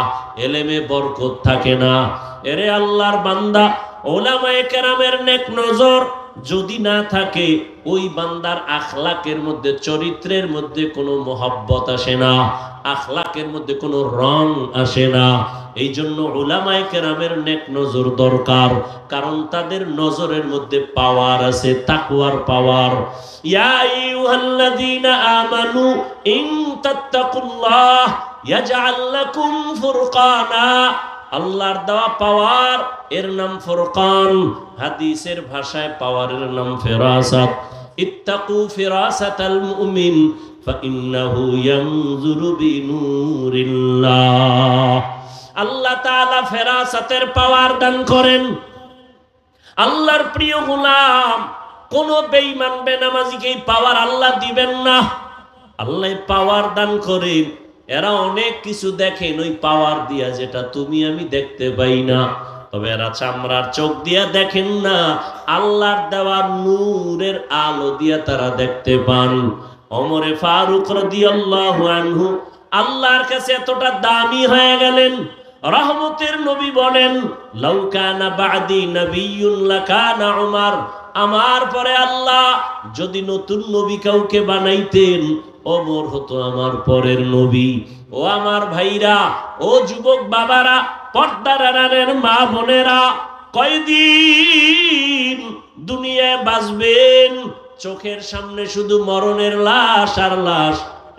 [SPEAKER 1] এলেমে বরকত থাকে না। এরে আল্লাহর বান্দা, ওলামায়ে কেরামের নেক নজর যদি না থাকে ওই বান্দার আখলাকের মধ্যে, চরিত্রের মধ্যে কোনো মহব্বত আসে না, আখলাকের মধ্যে কোনো রং আসে না। এই জন্য উলামায়ে কেরামের নেক নজর দরকার, কারণ তাদের নজরের মধ্যে পাওয়ার আছে, তাকওয়ার পাওয়ার। ইয়া আইয়ুহাল্লাযীনা আমানু ইন তাত্তাকুল্লাহ ইয়াজআল লাকুম ফুরকানা। আল্লাহর দেওয়া পাওয়ার এর নাম ফুরকান, হাদিসের ভাষায় পাওয়ারের নাম ফিরাসাত। ইত্তাকু ফিরাসাতাল মুমিন ফাইন্নাহু ইয়ানজুরু বিনুরিল্লাহ। আল্লাহ তাআলা ফেরাসাতের পাওয়ার দান করেন। আল্লাহর প্রিয় গোলাম, কোন বেঈমান বেনামাজিকে এই পাওয়ার আল্লাহ দিবেন না। আল্লাহ পাওয়ার দান করেন। এরা অনেক কিছু দেখেন ওই পাওয়ার দিয়া, যেটা তুমি আমি দেখতে পাই না। তবে এরা চামড়ার চোখ দিয়া দেখেন না, আল্লাহর দেওয়া নূরের আলো দিয়া তারা দেখতে পান। ওমরে ফারুক রাদিয়াল্লাহু আনহু আল্লাহর কাছে এতটা দামি হয়ে গেলেন, রহমতের নবী বলেন, লাউ কানা বাদি নবিয়্যুন লাকানা উমর। আমার পরে আল্লাহ যদি নতুন নবী কাউকে বানাইতেন, ওমর হতো আমার পরের নবী। ও আমার ভাইরা, ও যুবক বাবারা, পর্দার আড়ালের মা বোনেরা, কয়দিন দুনিয়ায় বাঁচবেন? চোখের সামনে শুধু মরণের লাশ আর লাশ।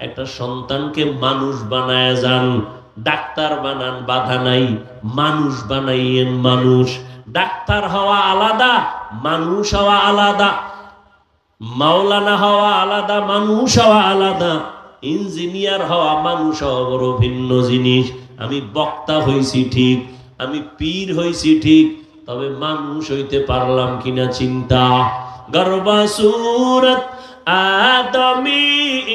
[SPEAKER 1] একটা সন্তানকে মানুষ বানায় যান, ডাক্তার বানান, বাধা নাই, মানুষ বানাইয়েন মানুষ। ডাক্তার হওয়া আলাদা, মানুষ হওয়া আলাদা, মাওলানা হওয়া আলাদা, মানুষ হওয়া আলাদা, ইঞ্জিনিয়ার হওয়া মানুষ হওয়া বড় ভিন্ন জিনিস। আমি বক্তা হইছি ঠিক, আমি পীর হইছি ঠিক, তবে মানুষ হইতে পারলাম কিনা চিন্তা। গর্বা সুরত আদমি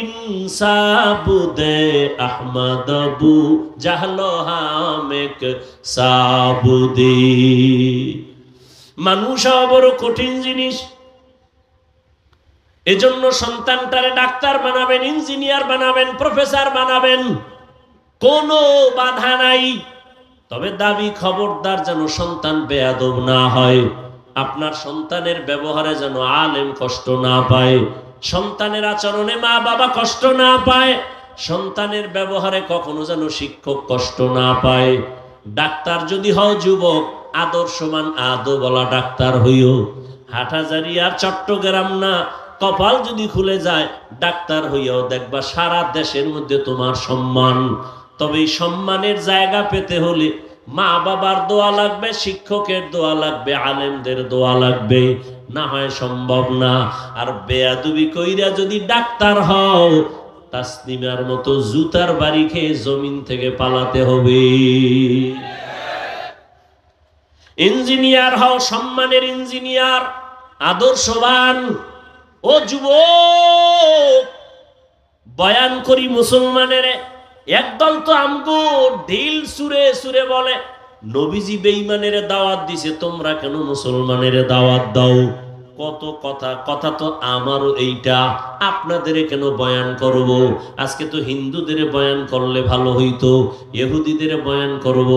[SPEAKER 1] ইনসাবুদে আহমদবু জাহলো হামেক সাবুদি। মানুষ হওয়া বড় কঠিন জিনিস। এজন্য সন্তানটারে ডাক্তার বানাবেন, ইঞ্জিনিয়ার বানাবেন, প্রফেসর বানাবেন, কোনো বাধা নাই। তবে দাবি খবরদার যেন সন্তান বেয়াদব না হয়। আপনার সন্তানের ব্যবহারে যেন আলেম কষ্ট না পায়, সন্তানের আচরণে মা বাবা কষ্ট না পায়, সন্তানের ব্যবহারে কখনো যেন শিক্ষক কষ্ট না পায়। ডাক্তার যদি হও যুবক, আদর্শমান আদোওয়ালা ডাক্তার হইও। হাটহাজারী আর চট্টগ্রাম না, কপাল যদি খুলে যায় ডাক্তার হইয়াও দেখবা সারা দেশের মধ্যে তোমার সম্মান। তবে এই সম্মানের জায়গা পেতে হলে মা বাবার দোয়া লাগবে, শিক্ষকের দোয়া লাগবে, আলেমদের দোয়া লাগবে, না হয় সম্ভব না। আর বেয়াদবি কইরা যদি ডাক্তার হও, তাসলিমার মতো জুতার বাড়ি খেয়ে জমিন থেকে পালাতে হবে। ইঞ্জিনিয়ার হও, সম্মানের ইঞ্জিনিয়ার, আদর্শবান। ও যুবক, বয়ান করি মুসলমানের একদল তো আমগো ঢিল সুরে সুরে বলে নবীজি বেঈমানের দাওয়াত দিছে, তোমরা কেন মুসলমানের দাওয়াত দাও? কত কথা, কথা তো আমারও এইটা, আপনাদের কেন বয়ান করব? আজকে তো হিন্দুদের বয়ান করলে ভালো হইতো, ইহুদিদের বয়ান করব।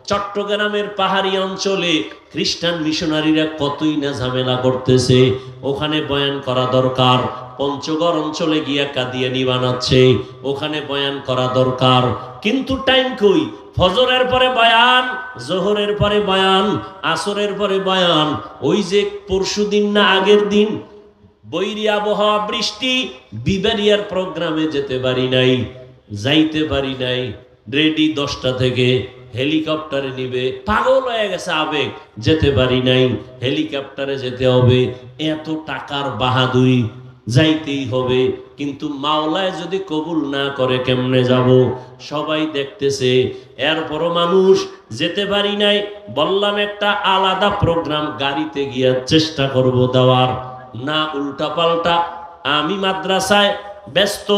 [SPEAKER 1] চট্টগ্রামের পাহাড়ি অঞ্চলে খ্রিস্টান মিশনারিরা কতই না ঝামেলা করতেছে, ওখানে বয়ান করা দরকার। পঞ্চগড় অঞ্চলে গিয়া কাদিয়ানি বানাচ্ছে, ওখানে বয়ান করা দরকার। কিন্তু টাইম কই? ফজরের পরে বয়ান, জোহরের পরে বয়ান, আসরের পরে বয়ান। ওই যে পরশুদিন না আগের দিন বৈরী আবহাওয়া, বৃষ্টি, বিবারিয়ার প্রোগ্রামে যেতে পারি নাই, যাইতে পারি নাই। রেডি 10টা থেকে, হেলিকপ্টারে নিবে, পাগল হয়ে গেছে আবেগ, যেতে পারি নাই, হেলিকপ্টারে যেতে হবে, এত টাকার বাহাদুরি, যাইতেই হবে। কিন্তু মাওলায় যদি কবুল না করে কেমনে যাব? সবাই দেখতেছে, এরপরও মানুষ যেতে পারি নাই। বললাম একটা আলাদা প্রোগ্রাম গাড়িতে গিয়ে চেষ্টা করব দেওয়ার, না উল্টা পাল্টা। আমি মাদ্রাসায় ব্যস্ত,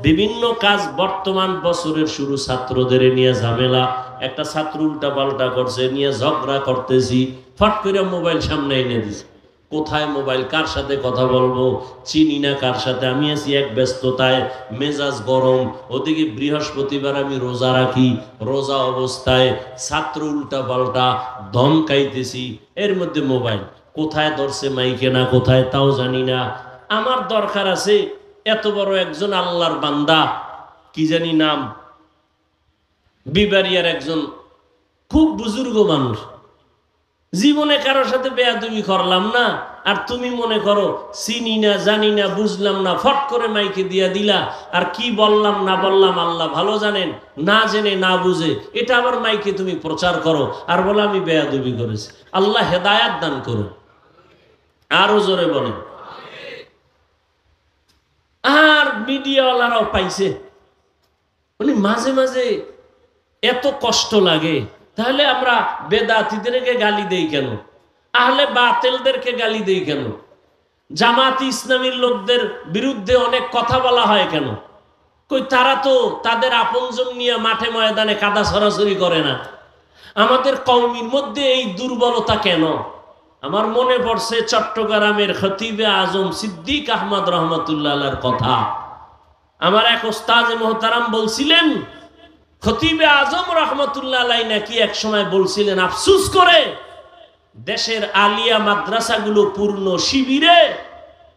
[SPEAKER 1] বিভিন্ন কাজ, বর্তমান বছরের শুরু, ছাত্রদের নিয়ে ঝামেলা, একটা ছাত্র উল্টা পাল্টা করছে, নিয়ে ঝগড়া করতেছি, ফট করে মোবাইল সামনে এনে দিছে। কোথায় মোবাইল, কার সাথে কথা বলবো, চিনি না কার সাথে, আমি আছি এক ব্যস্ততায়, মেজাজ গরম। ওদিকে বৃহস্পতিবার আমি রোজা রাখি, রোজা অবস্থায় ছাত্র উল্টা পাল্টা ধমকাইতেছি, এর মধ্যে মোবাইল কোথায় ধরছে, মাইকে না কোথায় তাও জানি না। আমার দরকার আছে, এত বড় একজন আল্লাহর বান্দা, কি জানি নাম, বিবারিয়ার একজন খুব বুজুর্গ মানুষ, জীবনে কারোর সাথে বেয়াদবি করলাম না, আর তুমি মনে করো চিনি না, জানি না, বুঝলাম না, ফট করে মাইকে দিয়া দিলা, আর কি বললাম না বললাম আল্লাহ ভালো জানেন, না জেনে না বুঝে এটা আবার মাইকে তুমি প্রচার করো, আর বলো আমি বেয়াদবি করেছি। আল্লাহ হেদায়াত দান করো, আরো জোরে বলেন। আর মিডিয়াওয়ালারাও পাইছে, মানে মাঝে মাঝে এত কষ্ট লাগে। তাহলে আমরা বেদাতীদেরকে গালি দেই কেন? আহলে বাতিলদেরকে গালি দেই কেন? জামাত ইসলামীর লোকদের বিরুদ্ধে অনেক কথা বলা হয় কেন? কই তারা তো তাদের আপনজন নিয়ে মাঠে ময়দানে কাদা ছড়াছড়ি করে না। আমাদের কওমির মধ্যে এই দুর্বলতা কেন? আমার মনে পড়ছে চট্টগ্রামের খতিবে আজম সিদ্দিক আহমদ রহমতুল্লাহ আলাইহির কথা। আমার এক ওস্তাদ মুহতারাম বলছিলেন, খতিবে আজম রহমতুল্লাহ আলাইহি নাকি এক সময় বলছিলেন, আফসোস করে দেশের আলিয়া মাদ্রাসাগুলো পূর্ণ শিবিরে,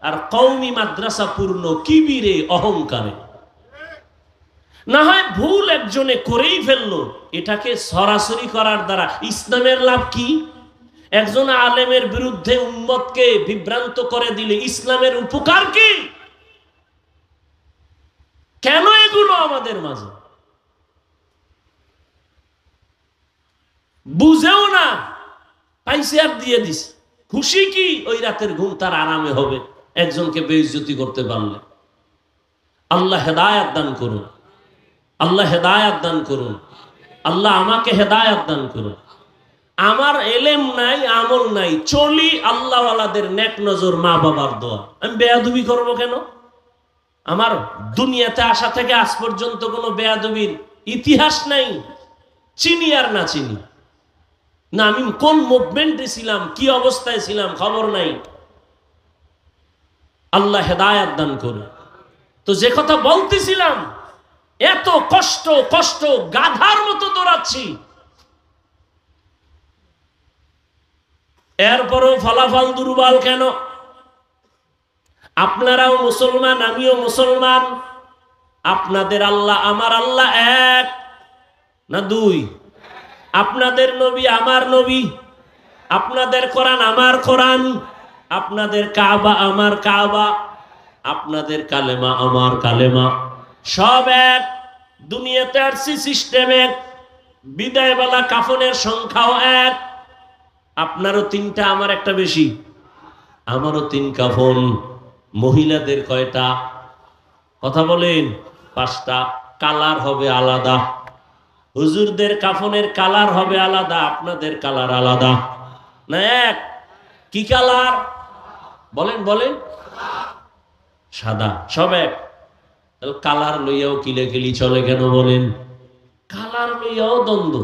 [SPEAKER 1] আর কওমি মাদ্রাসা পূর্ণ কিবিরে, অহংকারে। না হয় ভুল একজনে করেই ফেললো, এটাকে সরাসরি করার দ্বারা ইসলামের লাভ কি? একজন আলেমের বিরুদ্ধে উম্মতকে বিভ্রান্ত করে দিলে ইসলামের উপকার কি? কেন এগুলো আমাদের মাঝে বুঝেও না, পাইছে আর দিয়ে দিস, খুশি কি ওই রাতের ঘুম তার আরামে হবে একজনকে বেইজ্জতি করতে পারলে। আল্লাহ হেদায়াত দান করুন, আল্লাহ হেদায়াত দান করুন, আল্লাহ আমাকে হেদায়াত দান করুন। আমার এলেম নাই, আমল নাই, চলি আল্লাহওয়ালাদের নেক নজর, মা বাবার দোয়া। আমি বেয়াদবি করব কেন? আমার দুনিয়াতে আসা থেকে আজ পর্যন্ত কোনো বেয়াদবির ইতিহাস নাই, চিনি আর না চিনি না, আমি কোন মুভমেন্টে ছিলাম, কি অবস্থায় ছিলাম খবর নাই। আল্লাহ হেদায়াত দান করুন। তো যে কথা বলতেছিলাম, এত কষ্ট কষ্ট গাধার মতো দৌড়াচ্ছি, এরপরও ফলাফল দুর্বল কেন? আপনারাও মুসলমান, আমিও মুসলমান, আপনাদের আল্লাহ আমার আল্লাহ এক না দুই? আপনাদের নবী আমার নবী, আপনাদের কোরআন আমার কোরআন, আপনাদের কাবা আমার কাবা, আপনাদের কালেমা আমার কালেমা, সব এক। দুনিয়াতে আসছি সিস্টেম এক, বিদায়বেলা কাফনের সংখ্যাও এক। আপনারও 3টা, আমার একটা বেশি, আমারও 3 কাফন। মহিলাদের কয়টা? কথা বলেন। 5টা। কালার হবে আলাদা, হুজুরদের কাফনের কালার হবে আলাদা, আপনাদের কালার আলাদা না এক? কি কালার বলেন বলেন? সাদা, সব এক। কালার লইয়াও কিলেকিলি চলে কেন বলেন? কালার লইয়াও দ্বন্দ্ব,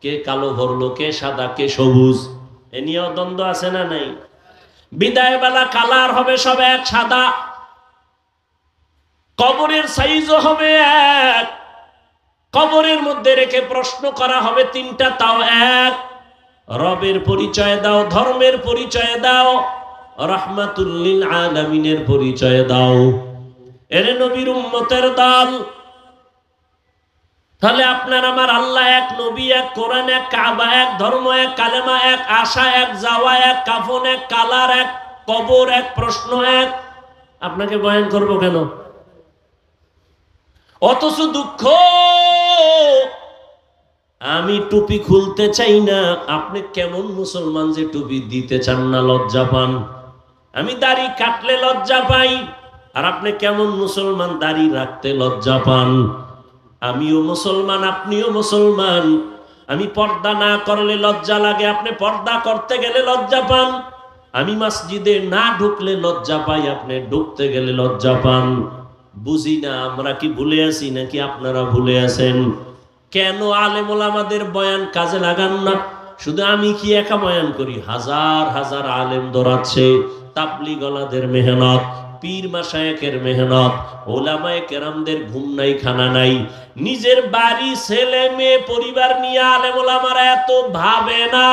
[SPEAKER 1] কে কালো ভরলো, কে সাদা, কে সবুজ, এ নিয়েও দ্বন্দ্ব আছে না নাই? বিদায় বেলা কালার হবে সব এক, সাদা। কবরের সাইজও হবে এক, কবরের মধ্যে রেখে প্রশ্ন করা হবে 3টা, তাও এক। রবের পরিচয় দাও, ধর্মের পরিচয় দাও, রাহমাতুল লিল আলামিনের পরিচয় দাও, এর নবীর উম্মতের দল। তাহলে আপনার আমার আল্লাহ এক, নবী এক, কোরআন এক, কাবা এক, ধর্ম এক, কালেমা এক, আশা এক, যাওয়া এক, কাফন এক, কালার এক, কবর এক, প্রশ্ন এক। আপনাকে বয়ান করব কেন? অথচ দুঃখ, আমি টুপি খুলতে চাই না। আপনি কেমন মুসলমান যে টুপি দিতে চান না, লজ্জা পান? আমি দাড়ি কাটলে লজ্জা পাই, আর আপনি কেমন মুসলমান দাড়ি রাখতে লজ্জা পান? আমিও মুসলমান, আপনিও মুসলমান। আমি পর্দা না করলে লজ্জা লাগে, আপনি পর্দা করতে গেলে লজ্জা পান। আমি মসজিদে না ঢুকলে লজ্জা পাই, আপনি ঢুকতে গেলে লজ্জা পান। বুঝি না আমরা কি ভুলে আছি নাকি আপনারা ভুলে আছেন? কেন আলেম ওলামাদের বয়ান কাজে লাগান না? শুধু আমি কি একা বয়ান করি? হাজার হাজার আলেম দৌড়াচ্ছে। তাবলীগওয়ালাদের মেহনত, পীর মাশায়েখের মেহনত, ওলামায়ে কেরামদের ঘুম নাই খানা নাই। নিজের বাড়ি, ছেলে মেয়ে, পরিবার নিয়ে আলেম ওলামারা এত ভাবে না।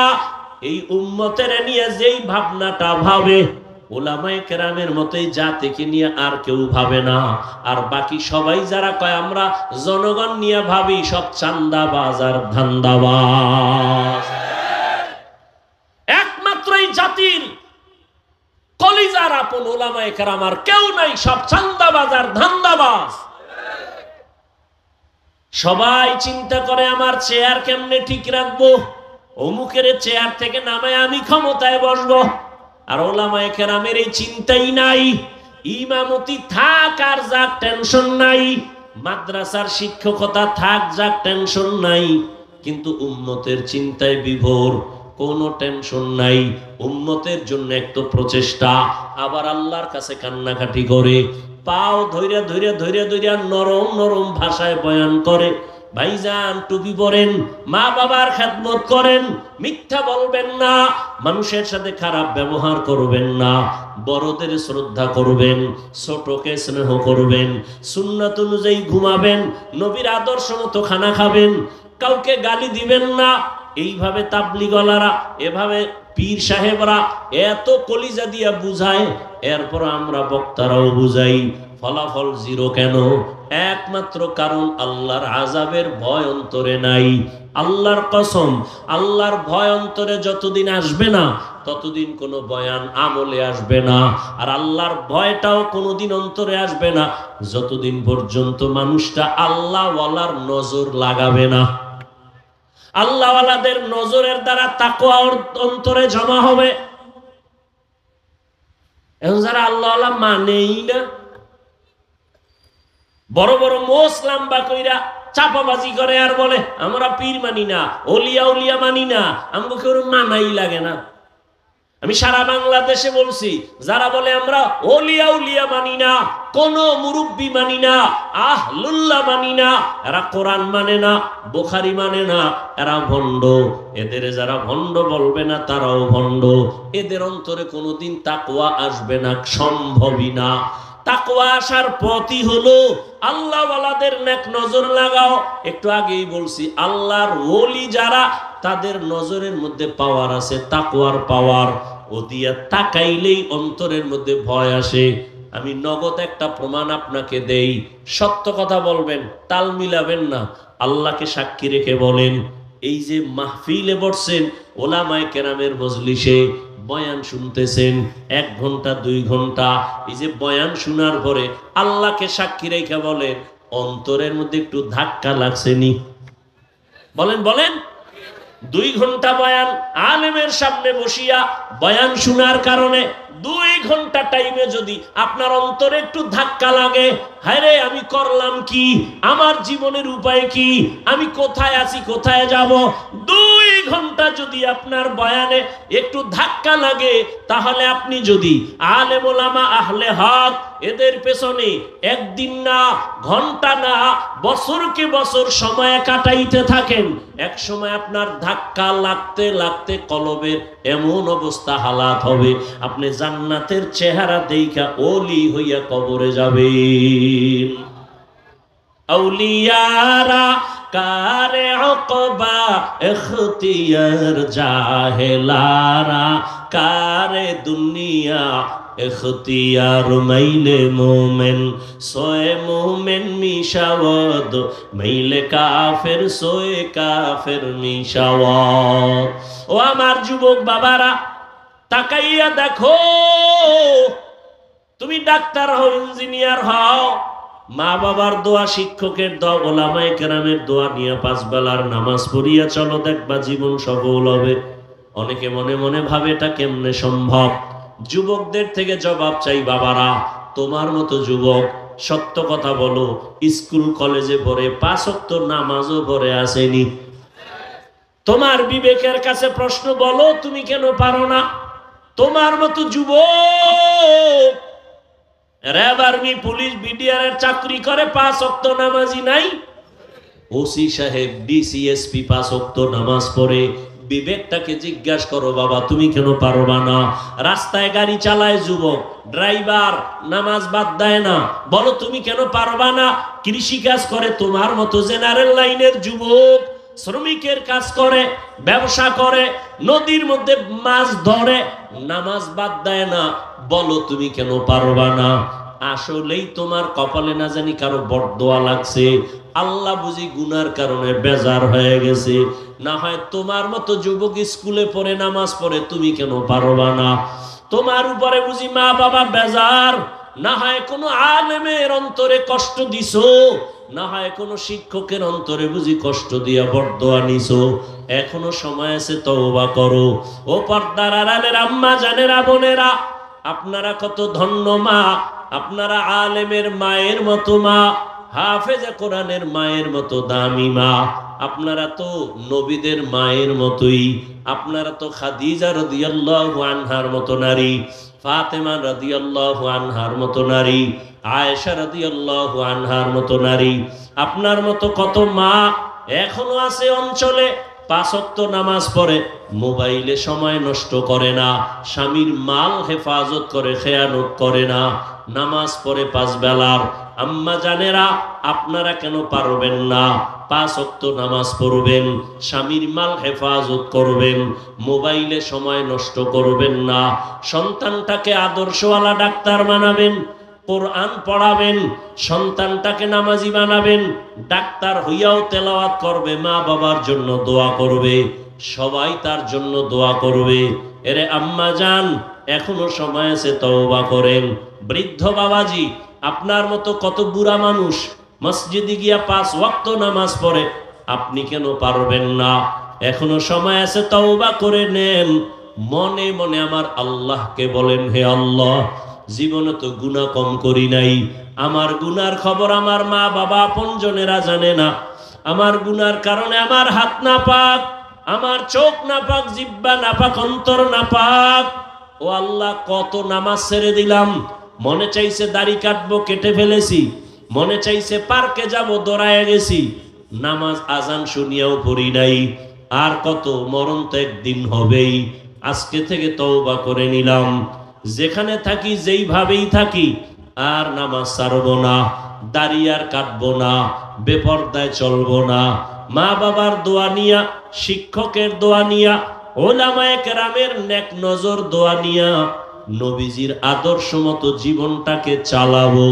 [SPEAKER 1] এই উম্মতের নিয়ে যেই ভাবনাটা ভাবে, ওলামায়ে কেরামের মতোই জাতিকে নিয়ে আর কেউ ভাবে না। আর বাকি সবাই যারা কয় আমরা জনগণ নিয়ে ভাবি, সব চান্দাবাজ আর ধান্দাবাজ। একমাত্র এই জাতির কলিজার আপন ওলামায়ে কেরাম আর কেউ নাই, সব চান্দাবাজ আর ধান্দাবাজ। সবাই চিন্তা করে আমার চেয়ার কেমনে ঠিক রাখবো, অমুকের চেয়ার থেকে নামায় আমি ক্ষমতায় বসবো। আর ওলামায়ে কেরামের এই চিন্তাই নাই। ইমামতি থাক আর যাক টেনশন নাই, মাদ্রাসার শিক্ষকতা থাক যাক টেনশন নাই, কিন্তু উম্মতের চিন্তায় বিভোর, কোনো টেনশন নাই। উম্মতের জন্য একটু প্রচেষ্টা, আবার আল্লাহর কাছে কান্নাকাটি করে, পাও ধৈর্য ধৈর্য ধৈর্য ধৈর্য নরম নরম ভাষায় বয়ান করে, ভাইজান টুপি পরেন, মা বাবার খেদমত করেন, মিথ্যা বলবেন না, মানুষের সাথে খারাপ ব্যবহার করবেন না, বড়দের শ্রদ্ধা করবেন, ছোটকে স্নেহ করবেন, সুন্নাত অনুযায়ী ঘুমাবেন, নবীর আদর্শ মতো খানা খাবেন, কাউকে গালি দিবেন না। এইভাবে তাবলীগওয়ালারা, এভাবে পীর সাহেবরা এত কলিজা দিয়া বুঝায়, এরপর আমরা বক্তারাও বুঝাই, ফলাফল জিরো কেন? একমাত্র কারণ আল্লাহর আযাবের ভয় অন্তরে নাই। আল্লাহর কসম, আল্লাহর ভয় অন্তরে যতদিন আসবে না, ততদিন কোনো বয়ান আমলে আসবে না। আর আল্লাহর ভয়টাও কোনোদিন অন্তরে আসবে না যতদিন পর্যন্ত মানুষটা আল্লাহওয়ালার নজর লাগাবে না। আল্লাহওয়ালাদের নজরের দ্বারা তাকওয়া অন্তরে জমা হবে। এখন যারা আল্লাহওয়ালা মানেই না, বড় বড় মোষ লাম্বা কইরা চাপাবাজি করে আর বলে আমরা পীর মানি না, ওলিয়া উলিয়া মানি না, আমাকে কেউ মানাই লাগে না। আমি সারা বাংলাদেশে বলছি, যারা বলে আমরা ওলিয়া উলিয়া মানি না, কোন মুরব্বি মানি না, আহলুল্লাহ মানি না, এরা কোরআন মানে না, বুখারী মানে না, এরা ভণ্ড। এদের যারা ভণ্ড বলবে না তারাও ভণ্ড। এদের অন্তরে কোনোদিন তাকওয়া আসবে না, সম্ভবই না। তাকওয়া আসার পথই হলো আল্লাহওয়ালাদের নেক নজর লাগাও। একটু আগেই বলছি, আল্লাহর ওলি যারা, তাদের নজরের মধ্যে পাওয়ার আছে, তাকওয়ার পাওয়ার। ও দিয়া তাকাইলেই অন্তরের মধ্যে ভয় আসে। আমি নগদ একটা প্রমাণ আপনাকে দেই, সত্য কথা বলবেন, তাল মিলাবেন না, আল্লাহকে সাক্ষী রেখে বলেন। এই যে মাহফিলে বসছেন, ওলামায়ে কেরামের মজলিসে বয়ান শুনতেছেন 1 ঘন্টা 2 ঘন্টা, এই যে বয়ান শোনার পরে আল্লাহকে সাক্ষী রেখে বলেন, অন্তরের মধ্যে একটু ধাক্কা লাগছেনি? বলেন বলেন। 2 ঘন্টা বয়ান আলেমের সামনে বসিয়া বয়ান শোনার কারণে 2 ঘন্টা টাইমে যদি আপনার অন্তরে একটু ধাক্কা লাগে, হায় রে আমি করলাম কি, আমার জীবনের উপায় কি, আমি কোথায় আছি, কোথায় যাব, 2 ঘন্টা যদি আপনার বয়ানে একটু ধাক্কা লাগে, তাহলে আপনি যদি আলেম ওলামা আহলে হক এদের পেছনে একদিন না, ঘন্টা না, বছরকে বছর সময় কাটাইতে থাকেন, এক সময় আপনার ধাক্কা লাগতে লাগতে কলবের এমন অবস্থা হালাত হবে, আপনি জান্নাতের চেহারা দেইখা ওলি হইয়া কবরে যাবেন। আউলিয়ারা কারে উকবা ইখতিয়ার, জাহেলারা কারে দুনিয়া ইখতিয়ার। মাইলে মোমেন সোয়ে মোমেন মিশাওয়াদ, মাইলে কাফের সোয়ে কাফের মিশাওয়াদ। ও আমার যুবক বাবারা, তাকাইয়া দেখো, তুমি ডাক্তার হও, ইঞ্জিনিয়ার হও, মা বাবার দোয়া, শিক্ষকের দোয়া, ওলামায়ে কেরামের দোয়া নিয়ে 5 বেলার নামাজ পড়িয়া চলো, দেখবা জীবন সফল হবে। অনেকে মনে মনে ভাবে এটা কেমনে সম্ভব। যুবকদের থেকে জবাব চাই বাবারা, তোমার মতো যুবক সত্য কথা বলো, স্কুল কলেজে পড়ে 5 ওয়াক্ত নামাজও পড়ে আসেনি। তোমার বিবেকের কাছে প্রশ্ন, বলো তুমি কেন পারো না? তোমার মতো যুবক র‍্যাব, আর্মি, পুলিশ, বিডিআর এর চাকরি করে, 5 ওয়াক্ত নামাজি নাই। ওসি সাহেব, ডিসি, এসপি 5 ওয়াক্ত নামাজ পড়ে। বিবেকটাকে জিজ্ঞাসা করো, বাবা তুমি কেন পারবা না? রাস্তায় গাড়ি চালায় যুবক, ড্রাইভার, নামাজ বাদ দেয় না, বলো তুমি কেন পারবা না? কৃষি কাজ করে তোমার মতো জেনারেল লাইনের যুবক, শ্রমিকের কাজ করে, ব্যবসা করে, নদীর মধ্যে মাছ ধরে, নামাজ বাদ দেয় না, বলো তুমি কেন পারবা না? আসলেই তোমার কপালে না জানি কারো বরদোয়া লাগছে। আল্লাহ বুঝি গুনার কারণে বেজার হয়ে গেছে। না হয় তোমার মতো যুবক স্কুলে পড়ে, নামাজ পড়ে, তুমি কেন পারবা না? তোমার উপরে বুঝি মা বাবা বেজার। না হয় কোনো আলেমের অন্তরে কষ্ট দিছো, না হয় কোনো শিক্ষকের অন্তরে বুঝি কষ্ট দিয়া বরদোয়া নিছো। এখনো সময় আছে, তওবা করো। ও পর্দার আড়ালের আম্মা জানেরা, বোনেরা, আপনারা কত ধন্য মা। আপনারা আলেমের মায়ের মতো মা, হাফেজে কোরআনের মায়ের মতো দামি মা। আপনারা তো নবীদের মায়ের মতোই। আপনারা তো খাদিজা রাদিয়াল্লাহু আনহার মতো নারী, ফাতেমা রাদিয়াল্লাহু আনহার মতো নারী, আয়েশা রাদিয়াল্লাহু আনহার মতো নারী। আপনার মতো কত মা এখনো আছে অঞ্চলে, 5 ওয়াক্ত নামাজ পড়ে, মোবাইলে সময় নষ্ট করে না, স্বামীর মাল হেফাজত করে, খেয়ানত করে না, নামাজ পড়ে 5 বেলার। আম্মা জানেরা, আপনারা কেন পারবেন না? 5 ওয়াক্ত নামাজ পড়বেন, স্বামীর মাল হেফাজত করবেন, মোবাইলে সময় নষ্ট করবেন না, সন্তানটাকে আদর্শওয়ালা ডাক্তার বানাবেন, কোরআন পড়াবেন, সন্তানটাকে নামাজি বানাবেন, ডাক্তার হইয়াও তেলাওয়াত করবে, মা বাবার জন্য দোয়া করবে, সবাই তার জন্য দোয়া করবে। এরে আম্মা জান, এখনো সময় আছে, তওবা করেন। বৃদ্ধ বাবাজি, আপনার মতো কত বুড়া মানুষ মসজিদে গিয়া 5 ওয়াক্ত নামাজ পড়ে, আপনি কেন পারবেন না? এখনো সময় আছে, তওবা করে নেন। মনে মনে আমার আল্লাহকে বলেন, হে আল্লাহ, জীবনে তো গুনাহ কম করি নাই, আমার গুনার খবর আমার মা বাবা আপনজনেরা জানে না, আমার গুনার কারণে আমার হাত নাপাক, আমার চোখ নাপাক, জিহ্বা নাপাক, অন্তর নাপাক। ও আল্লাহ, কত নামাজ ছেড়ে দিলাম। মনে চাইছে দাড়ি কাটবো, কেটে ফেলেছি। মনে চাইছে পার্কে যাব, দৌড়ায় গেছি। নামাজ আজান শুনিয়াও পড়ি নাই। আর কত, মরণ তো একদিন হবেই। আজকে থেকে তওবা করে নিলাম। যেখানে থাকি, যেইভাবেই থাকি, আর নামাজ ছাড়বো না, দাড়ি আর কাটবো না, বেপরদায় চলবো না। মা বাবার দোয়া নিয়া, শিক্ষকের দোয়া নিয়া, ওলামায়ে কেরামের নেক নজর দোয়া নিয়া, নবীজির আদর্শ মতো জীবনটাকে চালাবো।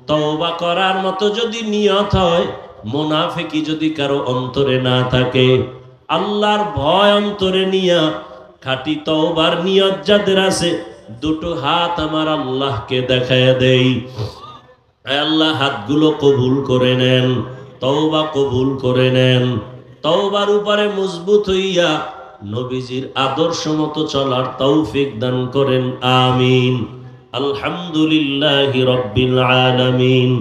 [SPEAKER 1] তওবা করার মতো যদি নিয়ত হয়, মুনাফিকি যদি কারো অন্তরে না থাকে, আল্লাহর ভয় অন্তরে নিয়া খাঁটি তওবার নিয়ত যাদের আছে, দুটো হাত আমার আল্লাহকে দেখায় দেই। আল্লাহ, হাতগুলো কবুল করে নেন, তওবা কবুল করে নেন। তওবার উপরে মজবুত হইয়া নবীজির আদর্শ মতো চলার তৌফিক দান করেন, আমিন। আলহামদুলিল্লাহি রাব্বিল আলামিন।